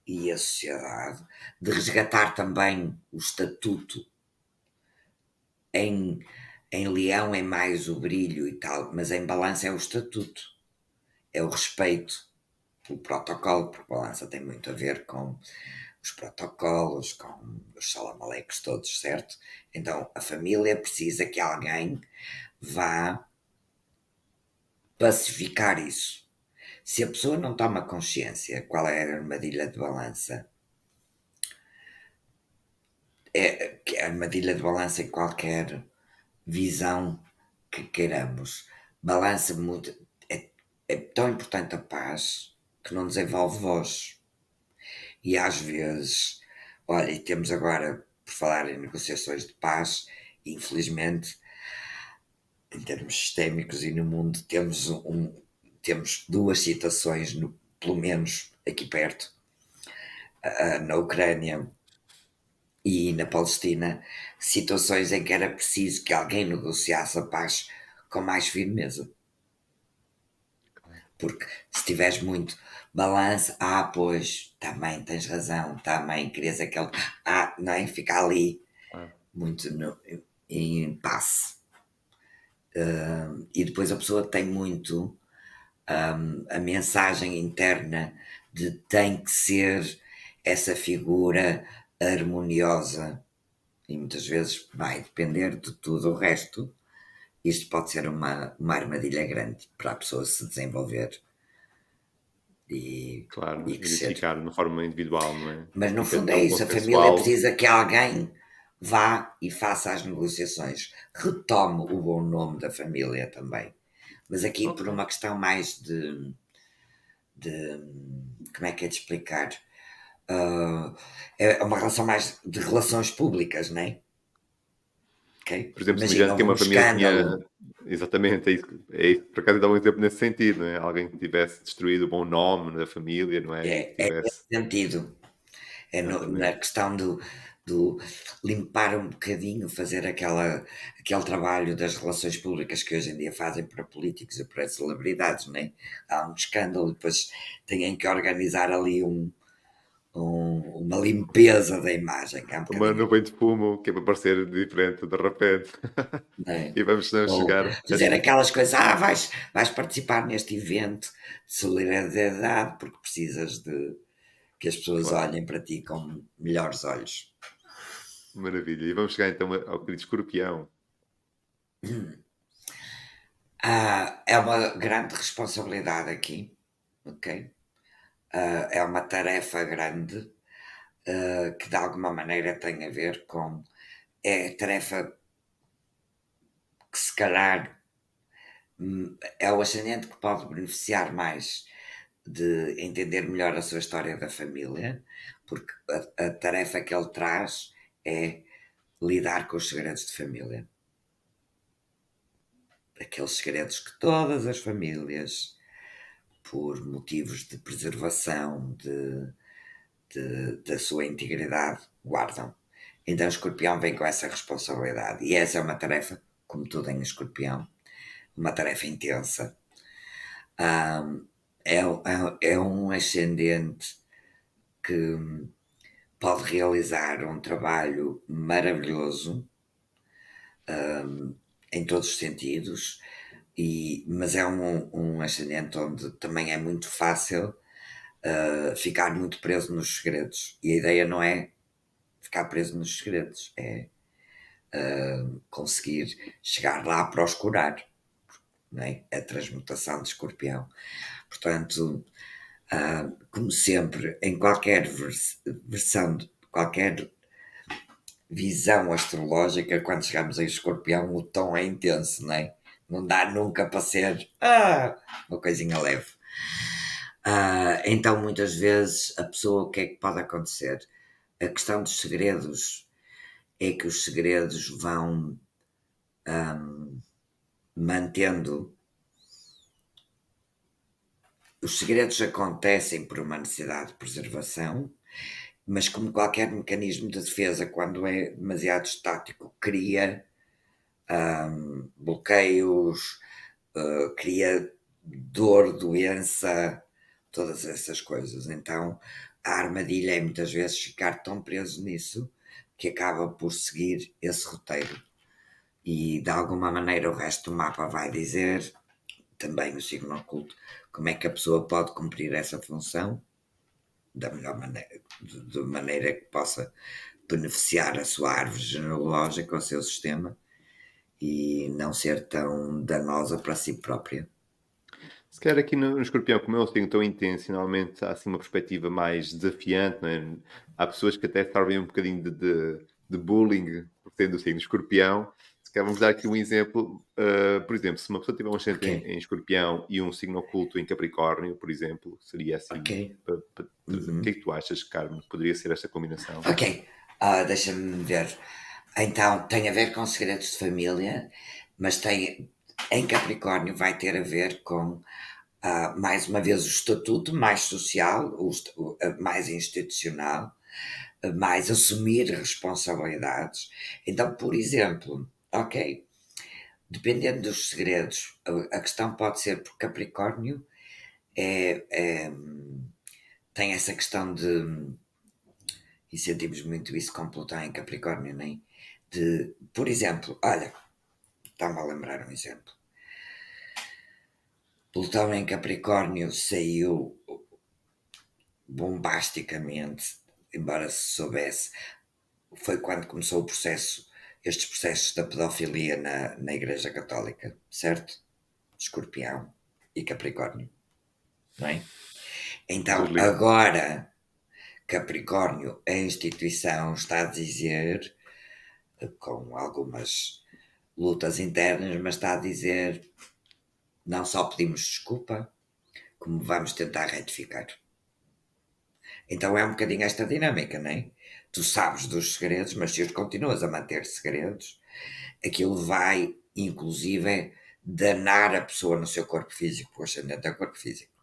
[SPEAKER 2] e a sociedade, de resgatar também o estatuto em, em leão é mais o brilho e tal, mas em balança é o estatuto, é o respeito, o protocolo, porque balança tem muito a ver com os protocolos, com os salamalecos todos, certo? Então a família precisa que alguém vá pacificar isso. Se a pessoa não toma consciência qual é a armadilha de balança, que a armadilha de balança em qualquer visão que queiramos, balança muito, é tão importante a paz que não desenvolve voz. E às vezes, olha, e temos agora, por falar em negociações de paz, infelizmente, em termos sistémicos e no mundo, temos duas situações, pelo menos aqui perto, na Ucrânia e na Palestina, situações em que era preciso que alguém negociasse a paz com mais firmeza. Porque se tiveres muito balanço, pois, também tens razão, também querias aquele. Não é? Fica ali
[SPEAKER 1] Ah,
[SPEAKER 2] muito em impasse. E depois a pessoa tem muito a mensagem interna de tem que ser essa figura harmoniosa. E muitas vezes vai depender de tudo o resto. Isto pode ser uma armadilha grande para a pessoa se desenvolver e,
[SPEAKER 1] claro,
[SPEAKER 2] e crescer.
[SPEAKER 1] identificar de uma forma individual, não é?
[SPEAKER 2] Mas no
[SPEAKER 1] Fica
[SPEAKER 2] fundo é
[SPEAKER 1] tão
[SPEAKER 2] isso, a família
[SPEAKER 1] consensual.
[SPEAKER 2] precisa que alguém vá e faça as negociações. Retome o bom nome da família também. Mas aqui por
[SPEAKER 1] Ok.
[SPEAKER 2] uma questão mais de como é que é de explicar? Ah, é uma relação mais de relações públicas, não é? Ok?
[SPEAKER 1] Por exemplo, se
[SPEAKER 2] Imagina,
[SPEAKER 1] imagina que
[SPEAKER 2] houve um
[SPEAKER 1] uma família tinha
[SPEAKER 2] escândalo.
[SPEAKER 1] exatamente, é isso, por acaso dá um exemplo nesse sentido, não é? Alguém que tivesse destruído o bom nome da família, não é? E que
[SPEAKER 2] É nesse
[SPEAKER 1] tivesse
[SPEAKER 2] sentido. É na
[SPEAKER 1] exatamente.
[SPEAKER 2] questão do limpar um bocadinho, fazer aquele trabalho das relações públicas que hoje em dia fazem para políticos e para celebridades, né? Há um escândalo, depois têm que organizar ali uma limpeza da imagem, que é um
[SPEAKER 1] Uma
[SPEAKER 2] bocadinho,
[SPEAKER 1] nuvem de fumo que é para parecer diferente de repente.
[SPEAKER 2] né?
[SPEAKER 1] E vamos não
[SPEAKER 2] Ou
[SPEAKER 1] chegar
[SPEAKER 2] fazer aquelas coisas, vais participar neste evento de solidariedade porque precisas de que as pessoas
[SPEAKER 1] claro,
[SPEAKER 2] olhem para ti com melhores olhos.
[SPEAKER 1] maravilha. E vamos chegar então ao querido escorpião.
[SPEAKER 2] É uma grande responsabilidade aqui, ok? É uma tarefa grande, que de alguma maneira tem a ver com. É tarefa que se calhar é o ascendente que pode beneficiar mais de entender melhor a sua história da família, porque a tarefa que ele traz é lidar com os segredos de família. Aqueles segredos que todas as famílias, por motivos de preservação da sua integridade, guardam. Então, o escorpião vem com essa responsabilidade. E essa é uma tarefa, como tudo em escorpião, uma tarefa intensa. É um ascendente que pode realizar um trabalho maravilhoso em todos os sentidos, mas é um ascendente onde também é muito fácil ficar muito preso nos segredos. E a ideia não é ficar preso nos segredos, é conseguir chegar lá para os curar, não é? A transmutação de escorpião. Portanto, como sempre, em qualquer versão, qualquer visão astrológica, quando chegamos a escorpião, o tom é intenso, não é? Não dá nunca para ser uma coisinha leve. Então, muitas vezes, a pessoa, o que é que pode acontecer? A questão dos segredos é que os segredos vão mantendo. Os segredos acontecem por uma necessidade de preservação, mas como qualquer mecanismo de defesa, quando é demasiado estático, cria bloqueios, cria dor, doença, todas essas coisas. Então, a armadilha é muitas vezes ficar tão preso nisso que acaba por seguir esse roteiro. E de alguma maneira o resto do mapa vai dizer, também o signo oculto, como é que a pessoa pode cumprir essa função da melhor maneira, de maneira que possa beneficiar a sua árvore genealógica, o seu sistema, e não ser tão danosa para si própria.
[SPEAKER 1] Se calhar aqui no escorpião, como é um signo tão intencionalmente, há assim uma perspectiva mais desafiante, não é? Há pessoas que até sofrem um bocadinho de bullying por ser do signo escorpião. Se calhar vamos dar aqui um exemplo. Por exemplo, se uma pessoa tiver um ascendente
[SPEAKER 2] Ok,
[SPEAKER 1] em escorpião e um signo oculto em capricórnio, por exemplo, seria
[SPEAKER 2] ok.
[SPEAKER 1] assim. O que é
[SPEAKER 2] Uhum.
[SPEAKER 1] que tu achas, Carmen? Poderia ser esta combinação?
[SPEAKER 2] Ok, deixa-me ver. Então, tem a ver com segredos de família, mas tem, em Capricórnio vai ter a ver com, mais uma vez, o estatuto mais social, mais institucional, mais assumir responsabilidades. Então, por exemplo, ok, dependendo dos segredos, a questão pode ser porque Capricórnio é, é, tem essa questão de, e sentimos muito isso com Plutão em Capricórnio, nem? De, por exemplo, olha, está-me a lembrar um exemplo. Plutão em Capricórnio saiu bombasticamente, embora se soubesse, foi quando começou o processo, estes processos da pedofilia na Igreja Católica, certo? Escorpião e Capricórnio, não é? Então,
[SPEAKER 1] Desligo.
[SPEAKER 2] agora, Capricórnio, a instituição está a dizer, com algumas lutas internas, mas está a dizer não só pedimos desculpa, como vamos tentar retificar. Então é um bocadinho esta dinâmica, não é? Tu sabes dos segredos, mas se os continuas a manter segredos, aquilo vai, inclusive, danar a pessoa no seu corpo físico, o ascendente é o corpo físico.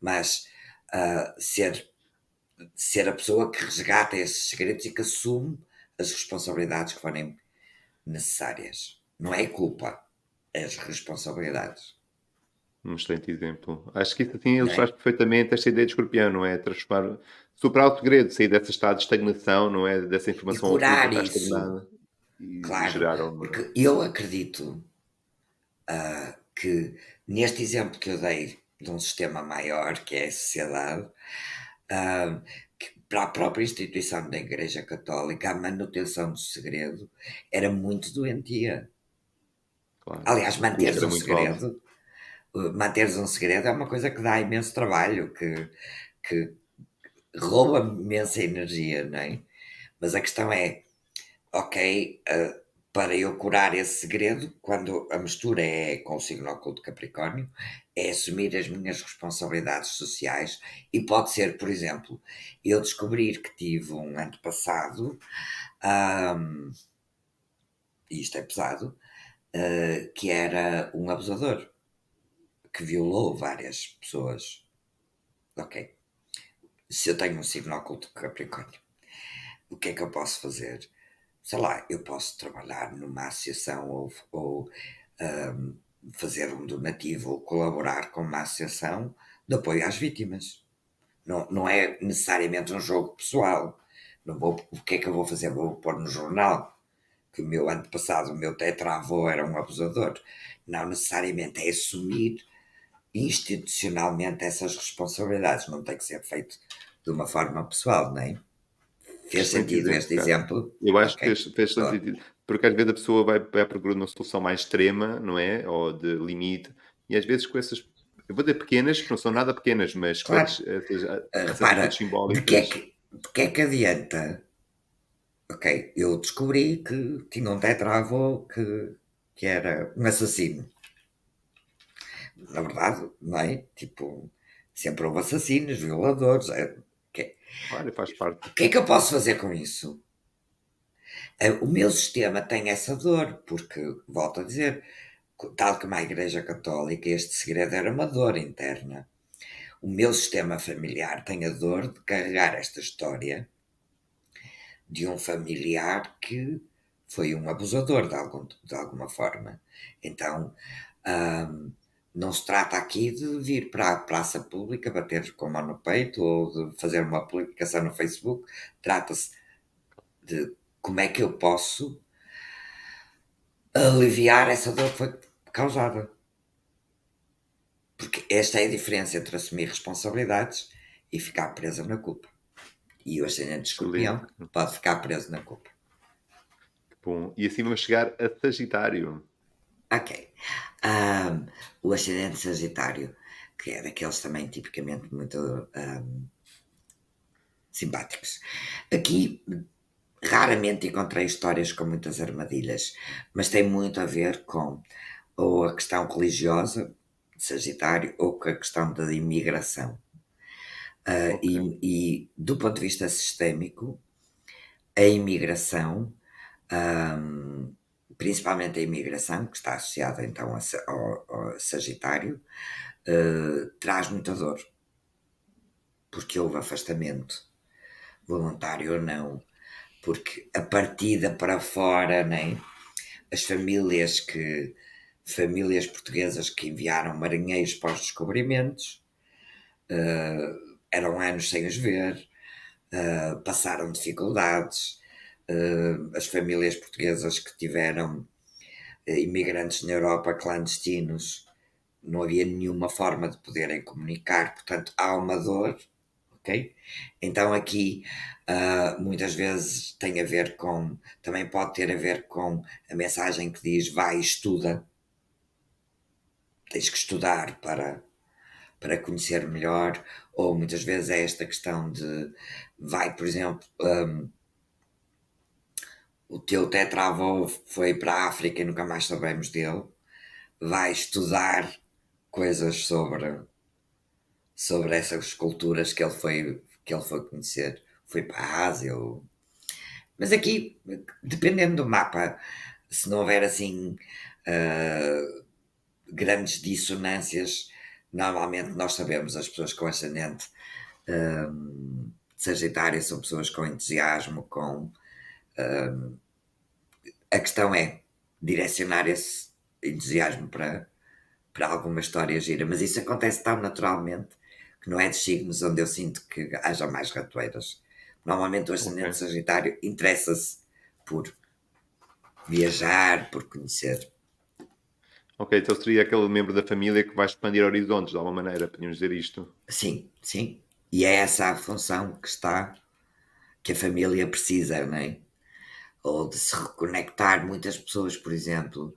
[SPEAKER 2] Mas ser ser a pessoa que resgata esses segredos e que assume as responsabilidades que forem necessárias. Não é culpa, é as responsabilidades,
[SPEAKER 1] Um excelente exemplo. Acho que isso assim
[SPEAKER 2] não
[SPEAKER 1] ilustras
[SPEAKER 2] é?
[SPEAKER 1] perfeitamente esta ideia de escorpião, não é? Transformar, superar o segredo, sair desse estado de estagnação, não é? Dessa
[SPEAKER 2] E
[SPEAKER 1] informação oculta
[SPEAKER 2] curar
[SPEAKER 1] que está
[SPEAKER 2] isso,
[SPEAKER 1] estagnada e
[SPEAKER 2] claro,
[SPEAKER 1] gerar uma.
[SPEAKER 2] porque eu acredito que neste exemplo que eu dei de um sistema maior, que é a sociedade, ah, que para a própria instituição da Igreja Católica, a manutenção do segredo era muito doentia.
[SPEAKER 1] Claro.
[SPEAKER 2] Aliás,
[SPEAKER 1] O custo era muito alto.
[SPEAKER 2] manteres um segredo é uma coisa que dá imenso trabalho, que rouba imensa energia, não é? Mas a questão é, ok, para eu curar esse segredo, quando a mistura é com o signo oculto de Capricórnio, é assumir as minhas responsabilidades sociais e pode ser, por exemplo, eu descobrir que tive um antepassado, ahm, e isto é pesado, que era um abusador, que violou várias pessoas. Ok, se eu tenho um signo oculto de Capricórnio, o que é que eu posso fazer? Sei lá, eu posso trabalhar numa associação ou ahm, fazer um donativo ou colaborar com uma associação de apoio às vítimas. Não, não é necessariamente um jogo pessoal. Não vou, o que é que eu vou fazer? Vou pôr no jornal que o meu antepassado, o meu tetravô era um abusador. Não necessariamente é assumir institucionalmente essas responsabilidades. Não tem que ser feito de uma forma pessoal, não é? Fez
[SPEAKER 1] Excelente
[SPEAKER 2] sentido
[SPEAKER 1] exemplo,
[SPEAKER 2] este
[SPEAKER 1] Carmen.
[SPEAKER 2] exemplo?
[SPEAKER 1] Eu acho que
[SPEAKER 2] Ok,
[SPEAKER 1] fez
[SPEAKER 2] boa.
[SPEAKER 1] sentido, porque às vezes a pessoa vai à procura de uma solução mais extrema, não é? Ou de limite, e às vezes com essas, eu vou dizer pequenas, que não são nada pequenas, mas com
[SPEAKER 2] Claro.
[SPEAKER 1] essas atitudes
[SPEAKER 2] Repara,
[SPEAKER 1] simbólicas,
[SPEAKER 2] de que é que adianta? Ok, eu descobri que tinha um tetravô que era um assassino. Na verdade, não é? Tipo, sempre houve assassinos, violadores. Ok.
[SPEAKER 1] claro, faz parte.
[SPEAKER 2] O que é que eu posso fazer com isso? O meu sistema tem essa dor, porque, volto a dizer, tal como a Igreja Católica, este segredo era uma dor interna. O meu sistema familiar tem a dor de carregar esta história de um familiar que foi um abusador de alguma forma. Então, hum, não se trata aqui de vir para a praça pública bater com a mão no peito ou de fazer uma publicação no Facebook. Trata-se de como é que eu posso aliviar essa dor que foi causada. Porque esta é a diferença entre assumir responsabilidades e ficar presa na culpa. E o ascendente de escorpião
[SPEAKER 1] Excelente,
[SPEAKER 2] pode ficar preso na culpa.
[SPEAKER 1] que bom. E assim vamos chegar a Sagitário.
[SPEAKER 2] Ok. Ahm, o ascendente sagitário, que é daqueles também tipicamente muito simpáticos. Aqui raramente encontrei histórias com muitas armadilhas, mas tem muito a ver com ou a questão religiosa de Sagitário ou com a questão da imigração.
[SPEAKER 1] Ok,
[SPEAKER 2] E do ponto de vista sistémico, a imigração, ahm, principalmente a imigração, que está associada então ao Sagitário, traz muita dor, porque houve afastamento, voluntário ou não, porque a partida para fora, né, as famílias portuguesas que enviaram marinheiros para os descobrimentos, eram anos sem os ver, passaram dificuldades, as famílias portuguesas que tiveram imigrantes na Europa clandestinos, não havia nenhuma forma de poderem comunicar, portanto há uma dor, ok? Então aqui muitas vezes tem a ver com, também pode ter a ver com a mensagem que diz vai estuda, tens que estudar para conhecer melhor, ou muitas vezes é esta questão de vai, por exemplo, o teu tetravô foi para a África e nunca mais sabemos dele, vai estudar coisas sobre essas culturas que ele foi conhecer. Foi para a Ásia. Mas aqui, dependendo do mapa, se não houver assim grandes dissonâncias, normalmente nós sabemos, as pessoas com ascendente Sagitário são pessoas com entusiasmo, com. A questão é direcionar esse entusiasmo para alguma história gira, mas isso acontece tão naturalmente que não é dos signos onde eu sinto que haja mais ratoeiras. Normalmente o
[SPEAKER 1] Ok.
[SPEAKER 2] ascendente Sagitário interessa-se por viajar, por conhecer.
[SPEAKER 1] Ok, então seria aquele membro da família que vai expandir horizontes, de alguma maneira, podíamos dizer isto.
[SPEAKER 2] Sim, sim. E é essa a função que a família precisa, não é? Ou de se reconectar. Muitas pessoas, por exemplo,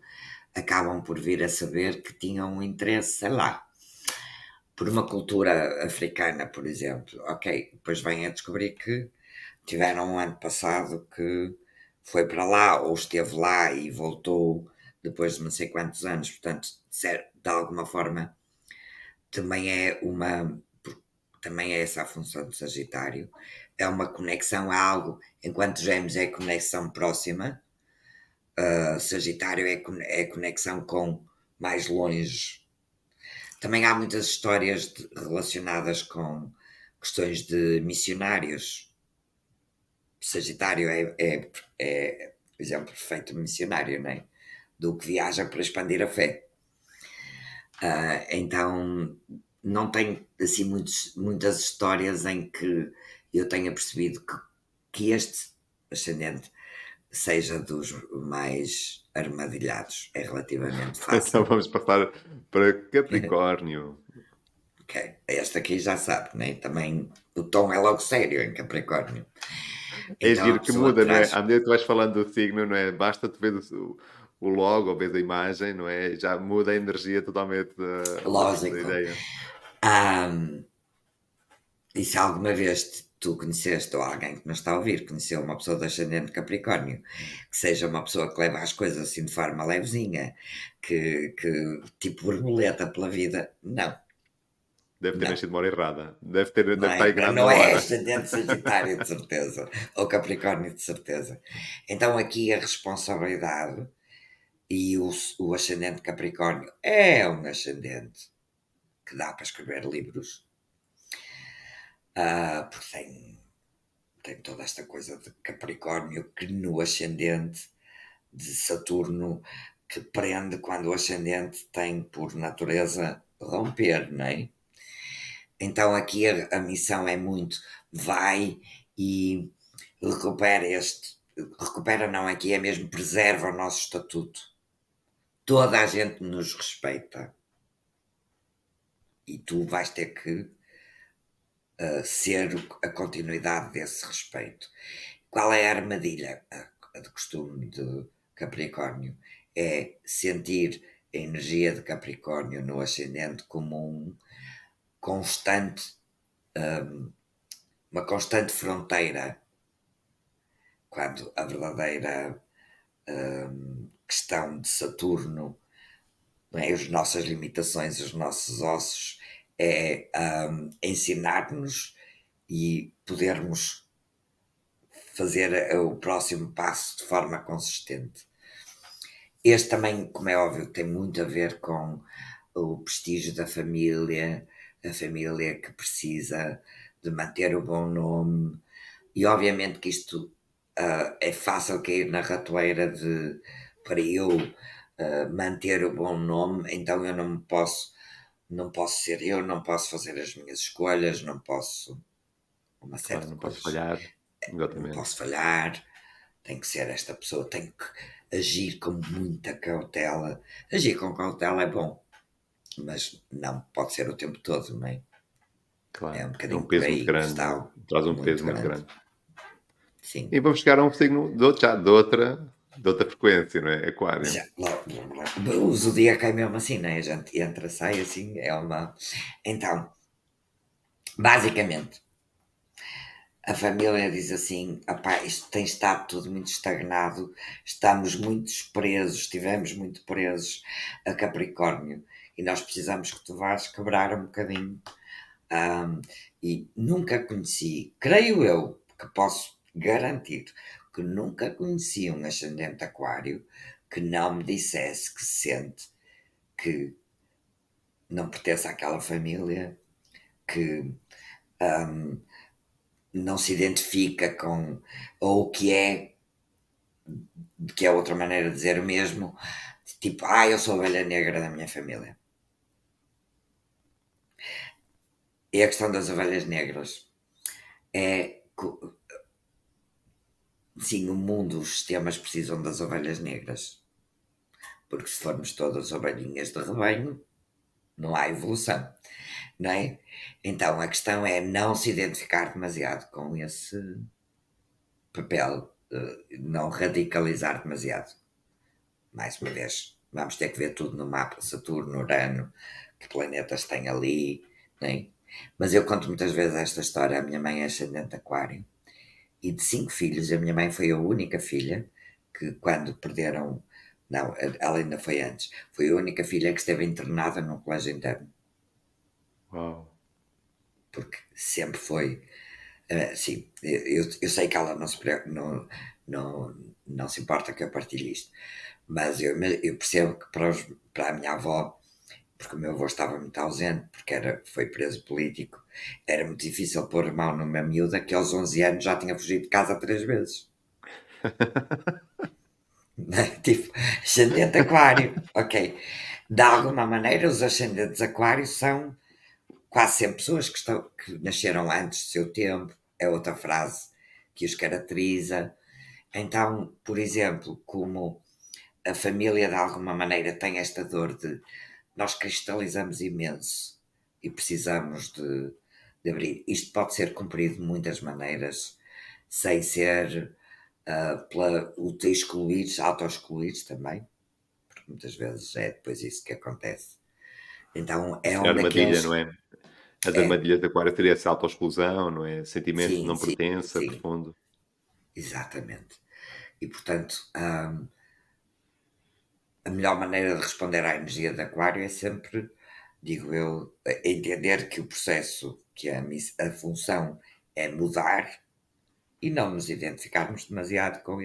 [SPEAKER 2] acabam por vir a saber que tinham um interesse, sei lá, por uma cultura africana, por exemplo. Ok, depois vêm a descobrir que tiveram um ano passado que foi para lá ou esteve lá e voltou depois de não sei quantos anos. Portanto, de alguma forma, também é uma. Também é essa a função do Sagitário. É uma conexão a algo, enquanto Gêmeos é conexão próxima, Sagitário é conexão com mais longe. Também há muitas histórias relacionadas com questões de missionários. Sagitário é exemplo perfeito de missionário, não é? Do que viaja para expandir a fé. Então, não tenho assim muitas histórias em que eu tenha percebido que este ascendente seja dos mais armadilhados. É relativamente
[SPEAKER 1] Então
[SPEAKER 2] fácil.
[SPEAKER 1] vamos passar para Capricórnio.
[SPEAKER 2] Ok, este aqui já sabe, né? Também o tom é logo sério em Capricórnio.
[SPEAKER 1] É
[SPEAKER 2] Então a
[SPEAKER 1] giro que
[SPEAKER 2] pessoa
[SPEAKER 1] muda, não é?
[SPEAKER 2] traz
[SPEAKER 1] À medida que tu vais falando do signo, não é? Basta tu ver o logo ou vês a imagem, não é? Já muda a energia totalmente da
[SPEAKER 2] lógico.
[SPEAKER 1] ideia.
[SPEAKER 2] Ahm, e se alguma vez tu conheceste, ou alguém que nos está a ouvir, conheceu uma pessoa de ascendente Capricórnio, que seja uma pessoa que leva as coisas assim de forma levezinha, que tipo borboleta pela vida, não,
[SPEAKER 1] Deve ter
[SPEAKER 2] não.
[SPEAKER 1] nascido uma hora errada. Deve estar enganado na
[SPEAKER 2] Não é
[SPEAKER 1] hora.
[SPEAKER 2] ascendente Sagitário, de certeza, ou Capricórnio, de certeza. Então aqui a responsabilidade e o ascendente Capricórnio é um ascendente que dá para escrever livros, porque tem toda esta coisa de Capricórnio que no ascendente de Saturno que prende quando o ascendente tem por natureza romper, não é? Então aqui a missão é muito vai e recupera recupera não, aqui é mesmo preserva o nosso estatuto. Toda a gente nos respeita e tu vais ter que ser a continuidade desse respeito. Qual é a armadilha? A de costume de Capricórnio é sentir a energia de Capricórnio no ascendente como constante, uma constante fronteira, quando a verdadeira questão de Saturno, não é? As nossas limitações, os nossos ossos, é ensinar-nos e podermos fazer o próximo passo de forma consistente. Este também, como é óbvio, tem muito a ver com o prestígio da família, a família que precisa de manter o bom nome, e obviamente que isto é fácil cair na ratoeira de para eu manter o bom nome, então eu não posso ser eu, não posso fazer as minhas escolhas, não posso uma série
[SPEAKER 1] Claro,
[SPEAKER 2] de
[SPEAKER 1] não posso
[SPEAKER 2] coisas.
[SPEAKER 1] falhar.
[SPEAKER 2] Não
[SPEAKER 1] Exatamente.
[SPEAKER 2] posso falhar, tem que ser esta pessoa, tem que agir com muita cautela. Agir com cautela é bom, mas não pode ser o tempo todo, não é? É
[SPEAKER 1] Claro.
[SPEAKER 2] um
[SPEAKER 1] É um
[SPEAKER 2] bocadinho por
[SPEAKER 1] peso muito
[SPEAKER 2] aí que
[SPEAKER 1] grande, não
[SPEAKER 2] está
[SPEAKER 1] é? Traz um peso
[SPEAKER 2] muito
[SPEAKER 1] muito
[SPEAKER 2] grande.
[SPEAKER 1] grande.
[SPEAKER 2] Sim.
[SPEAKER 1] E vamos chegar a um signo de outra frequência, não é? Aquário.
[SPEAKER 2] O zodíaco é mesmo assim, né? A gente entra, sai assim, é uma. Então, basicamente, a família diz assim: "Opá, isto tem estado tudo muito estagnado, estamos muito presos, estivemos muito presos a Capricórnio e nós precisamos que tu vás quebrar um bocadinho." Ahm, e nunca conheci, creio eu que posso garantir que nunca conheci um ascendente Aquário que não me dissesse que sente que não pertence àquela família, que não se identifica com, ou que é outra maneira de dizer o mesmo, tipo, eu sou a ovelha negra da minha família. E a questão das ovelhas negras é, sim, o mundo, os sistemas precisam das ovelhas negras, porque se formos todas ovelhinhas de rebanho, não há evolução, não é? Então a questão é não se identificar demasiado com esse papel, não radicalizar demasiado. Mais uma vez, vamos ter que ver tudo no mapa, Saturno, Urano, que planetas tem ali, não é? Mas eu conto muitas vezes esta história, a minha mãe é ascendente aquário, e de 5 filhos, a minha mãe foi a única filha que quando perderam, não, ela ainda foi antes, foi a única filha que esteve internada num colégio interno,
[SPEAKER 1] Uau.
[SPEAKER 2] porque sempre foi, sim, eu sei que ela não, não se importa que eu partilhe isto, mas eu percebo que para a minha avó, porque o meu avô estava muito ausente, porque foi preso político, era muito difícil pôr mão numa miúda que aos 11 anos já tinha fugido de casa 3 vezes. Tipo, ascendente aquário, ok. De alguma maneira, os ascendentes aquários são quase sempre pessoas que nasceram antes do seu tempo, é outra frase que os caracteriza. Então, por exemplo, como a família de alguma maneira tem esta dor de nós cristalizamos imenso e precisamos de abrir. Isto pode ser cumprido de muitas maneiras, sem ser o te excluires, auto-excluires também, porque muitas vezes é depois isso que acontece. Então é
[SPEAKER 1] Essa é a
[SPEAKER 2] um
[SPEAKER 1] armadilha,
[SPEAKER 2] daqueles.
[SPEAKER 1] não é? As
[SPEAKER 2] É,
[SPEAKER 1] armadilhas de Aquário seria essa autoexclusão, não é? Sentimento de
[SPEAKER 2] sim,
[SPEAKER 1] não
[SPEAKER 2] sim,
[SPEAKER 1] pertença
[SPEAKER 2] sim,
[SPEAKER 1] profundo.
[SPEAKER 2] exatamente. E portanto, a melhor maneira de responder à energia de Aquário é sempre, digo eu, entender que o processo, que a função é mudar e não nos identificarmos demasiado com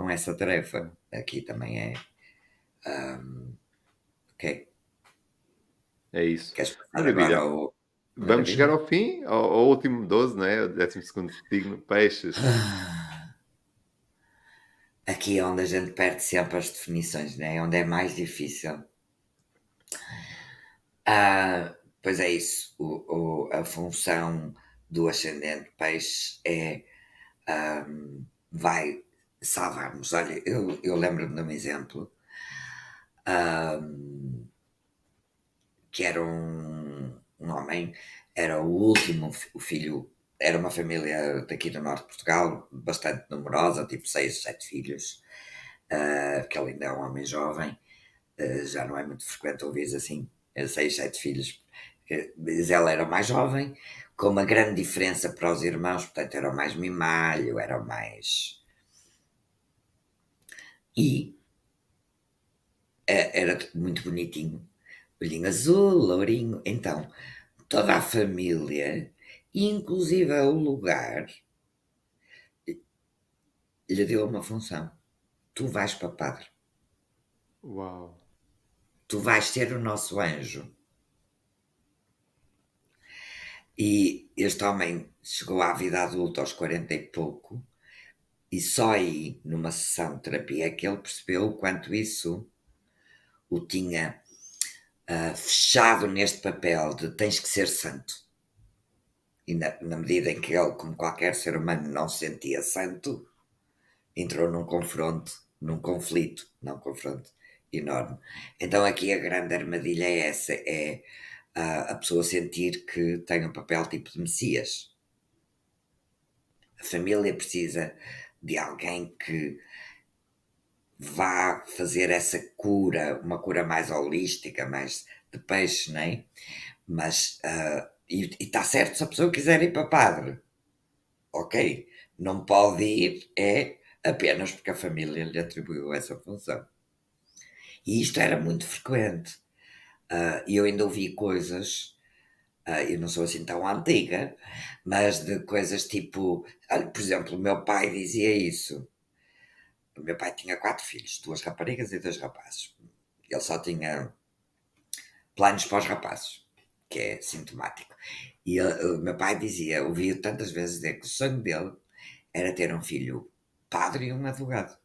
[SPEAKER 2] essa tarefa. Aqui também é. Ok,
[SPEAKER 1] É isso.
[SPEAKER 2] queres passar agora
[SPEAKER 1] Maravilha.
[SPEAKER 2] ao
[SPEAKER 1] Vamos chegar
[SPEAKER 2] Maravilha?
[SPEAKER 1] ao fim, ao último 12, não é? O 12º signo, Peixes.
[SPEAKER 2] Aqui é onde a gente perde sempre as definições, né? Onde é mais difícil. Pois é isso. A função do ascendente peixe é vai salvar-nos. Olha, eu lembro-me de um exemplo que era um homem, era o último o filho, era uma família daqui do norte de Portugal, bastante numerosa, tipo 6, 7 filhos, que ele ainda é um homem jovem, já não é muito frequente ouvir assim, 6, 7 filhos, mas ela era mais jovem, com uma grande diferença para os irmãos, portanto era o mais mimalho, era o mais. E era muito bonitinho, olhinho azul, lourinho, então toda a família, inclusive o lugar, lhe deu uma função. Tu vais para padre.
[SPEAKER 1] Uau!
[SPEAKER 2] Tu vais ser o nosso anjo. E este homem chegou à vida adulta aos 40 e pouco, e só aí, numa sessão de terapia, é que ele percebeu o quanto isso o tinha fechado neste papel de tens que ser santo. E na medida em que ele, como qualquer ser humano, não se sentia santo, entrou num confronto, num conflito, não confronto, enorme. Então aqui a grande armadilha é essa, é a pessoa sentir que tem um papel tipo de Messias. A família precisa de alguém que vá fazer essa cura, uma cura mais holística, mais de peixe, não é? Mas, e está certo se a pessoa quiser ir para padre, ok? Não pode ir, é apenas porque a família lhe atribuiu essa função. E isto era muito frequente. E eu ainda ouvi coisas, eu não sou assim tão antiga, mas de coisas tipo, olha, por exemplo, o meu pai dizia isso. O meu pai tinha 4 filhos, 2 raparigas e 2 rapazes. Ele só tinha planos para os rapazes, que é sintomático. E o meu pai dizia, ouvi tantas vezes dizer que o sonho dele era ter um filho padre e um advogado.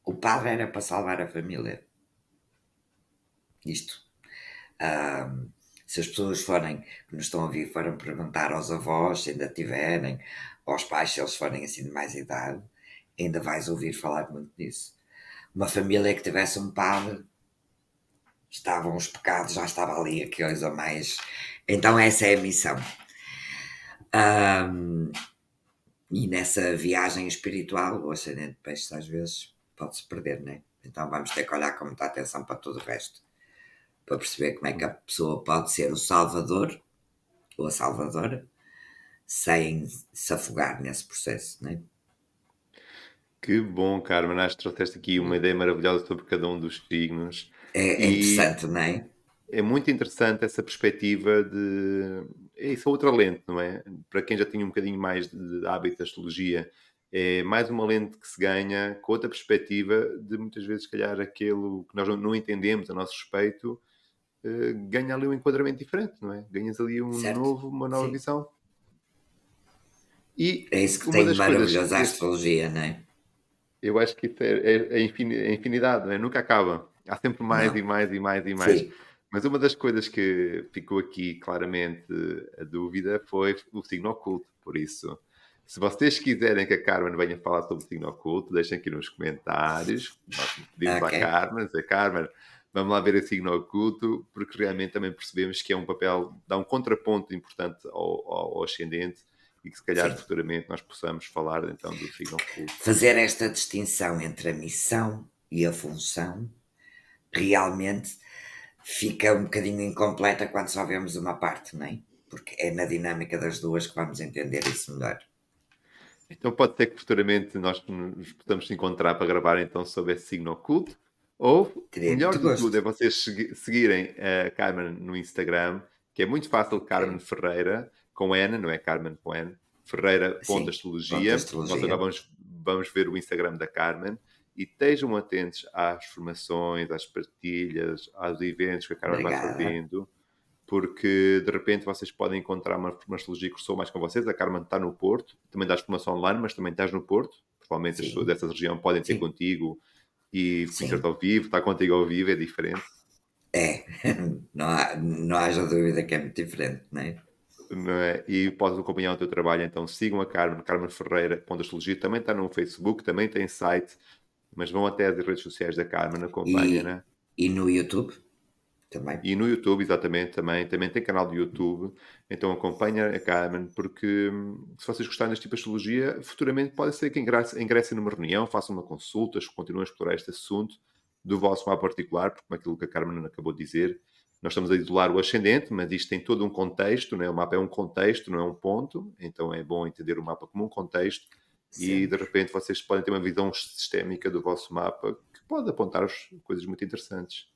[SPEAKER 2] O padre era para salvar a família. Isto. Ahm, Se as pessoas forem, que nos estão a ouvir, forem perguntar aos avós, se ainda tiverem, aos pais, se eles forem assim de mais idade, ainda vais ouvir falar muito disso. Uma família que tivesse um padre, estavam os pecados, já estava ali a coisa mais. Então, essa é a missão. Ahm, e nessa viagem espiritual, o ascendente de peixes às vezes pode-se perder, né? Então, vamos ter que olhar com muita atenção para tudo o resto, para perceber como é que a pessoa pode ser o salvador ou a salvadora sem se afogar nesse processo, né?
[SPEAKER 1] Que bom, Carmen. Acho que trouxeste aqui uma ideia maravilhosa sobre cada um dos signos.
[SPEAKER 2] É
[SPEAKER 1] E
[SPEAKER 2] interessante, não é?
[SPEAKER 1] é muito interessante essa perspectiva de. Isso é outra lente, não é? Para quem já tinha um bocadinho mais de hábito da astrologia, é mais uma lente que se ganha com outra perspectiva de muitas vezes, se calhar, aquilo que nós não entendemos a nosso respeito, ganha ali um enquadramento diferente, não é? Ganhas ali
[SPEAKER 2] Certo?
[SPEAKER 1] uma nova
[SPEAKER 2] Sim.
[SPEAKER 1] visão. E
[SPEAKER 2] É isso que
[SPEAKER 1] uma
[SPEAKER 2] tem de
[SPEAKER 1] das coisas
[SPEAKER 2] maravilhoso a
[SPEAKER 1] que
[SPEAKER 2] astrologia, não é?
[SPEAKER 1] eu acho que isso é infinidade, não é? Nunca acaba. Há sempre mais e
[SPEAKER 2] Não.
[SPEAKER 1] mais e mais e mais.
[SPEAKER 2] Sim.
[SPEAKER 1] Mas uma das coisas que ficou aqui claramente a dúvida foi o signo oculto. Por isso, se vocês quiserem que a Carmen venha falar sobre o signo oculto, deixem aqui nos comentários. Nós pedimos à
[SPEAKER 2] Ok.
[SPEAKER 1] Carmen, dizer, Carmen, vamos lá ver o signo oculto, porque realmente também percebemos que é um papel, dá um contraponto importante ao ascendente e que se calhar
[SPEAKER 2] Sim.
[SPEAKER 1] futuramente nós possamos falar então do signo oculto.
[SPEAKER 2] Fazer esta distinção entre a missão e a função realmente fica um bocadinho incompleta quando só vemos uma parte, não é? Porque é na dinâmica das duas que vamos entender isso melhor.
[SPEAKER 1] Então pode ser que futuramente nós nos possamos encontrar para gravar então sobre esse signo oculto. Ou,
[SPEAKER 2] Teria
[SPEAKER 1] melhor
[SPEAKER 2] muito
[SPEAKER 1] de tudo,
[SPEAKER 2] gosto.
[SPEAKER 1] é vocês seguirem a Carmen no Instagram, que é muito fácil, Carmen
[SPEAKER 2] Ok.
[SPEAKER 1] Ferreira, com N, não é Carmen com N, Ferreira ponto
[SPEAKER 2] Sim. Pronto,
[SPEAKER 1] astrologia. Nós agora
[SPEAKER 2] astrologia.
[SPEAKER 1] vamos ver o Instagram da Carmen e estejam atentos às formações, às partilhas, aos eventos que a Carmen vai
[SPEAKER 2] Obrigada.
[SPEAKER 1] fazendo, porque de repente vocês podem encontrar uma astrologia que ressoa mais com vocês. A Carmen está no Porto, também dás formação online, mas também estás no Porto. Provavelmente as pessoas
[SPEAKER 2] Sim.
[SPEAKER 1] dessa região podem ter
[SPEAKER 2] Sim.
[SPEAKER 1] contigo e conhecer-te
[SPEAKER 2] Sim.
[SPEAKER 1] ao vivo, estar contigo ao vivo é diferente.
[SPEAKER 2] É. Não haja dúvida que é muito diferente, não é?
[SPEAKER 1] Não é? E podes acompanhar o teu trabalho, então sigam a Carmen, Carmen Ferreira, ponto astrologia, também está no Facebook, também tem site, mas vão até as redes sociais da Carmen,
[SPEAKER 2] E,
[SPEAKER 1] acompanhem-na.
[SPEAKER 2] e no YouTube também.
[SPEAKER 1] E no YouTube, exatamente, também tem canal de YouTube, então acompanha a Carmen, porque se vocês gostarem deste tipo de astrologia, futuramente pode ser que ingressem numa reunião, façam uma consulta, continuem a explorar este assunto do vosso mapa particular, porque como aquilo que a Carmen acabou de dizer, nós estamos a isolar o ascendente, mas isto tem todo um contexto, né? O mapa é um contexto, não é um ponto, então é bom entender o mapa como um contexto, e de
[SPEAKER 2] Sempre.
[SPEAKER 1] repente vocês podem ter uma visão sistémica do vosso mapa, que pode apontar-vos coisas muito interessantes.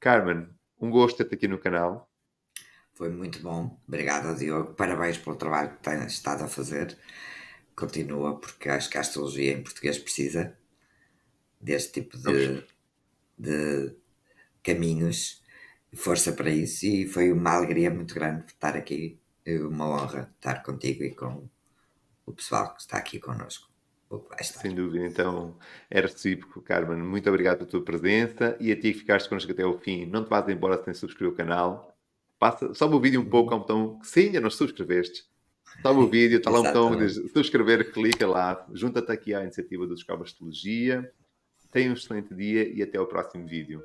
[SPEAKER 1] Carmen, um gosto ter-te aqui no canal.
[SPEAKER 2] Foi muito bom. Obrigado, Diogo. Parabéns pelo trabalho que tens estado a fazer. Continua, porque acho que a astrologia em português precisa deste tipo
[SPEAKER 1] Vamos,
[SPEAKER 2] de caminhos. Força para isso. E foi uma alegria muito grande estar aqui. Uma honra estar contigo e com o pessoal que está aqui connosco. O que vai estar.
[SPEAKER 1] sem dúvida, então é recíproco, Carmen. Muito obrigado pela tua presença e a ti que ficaste connosco até ao fim. Não te vás embora sem subscrever o canal. Passa, sobe o vídeo um pouco, há um botão que sim, ainda não subscreveste. Sobe o vídeo, está lá um botão de
[SPEAKER 2] Exatamente.
[SPEAKER 1] subscrever, clica lá, junta-te aqui à iniciativa do Descobre Astrologia. Tenha um excelente dia e até ao próximo vídeo.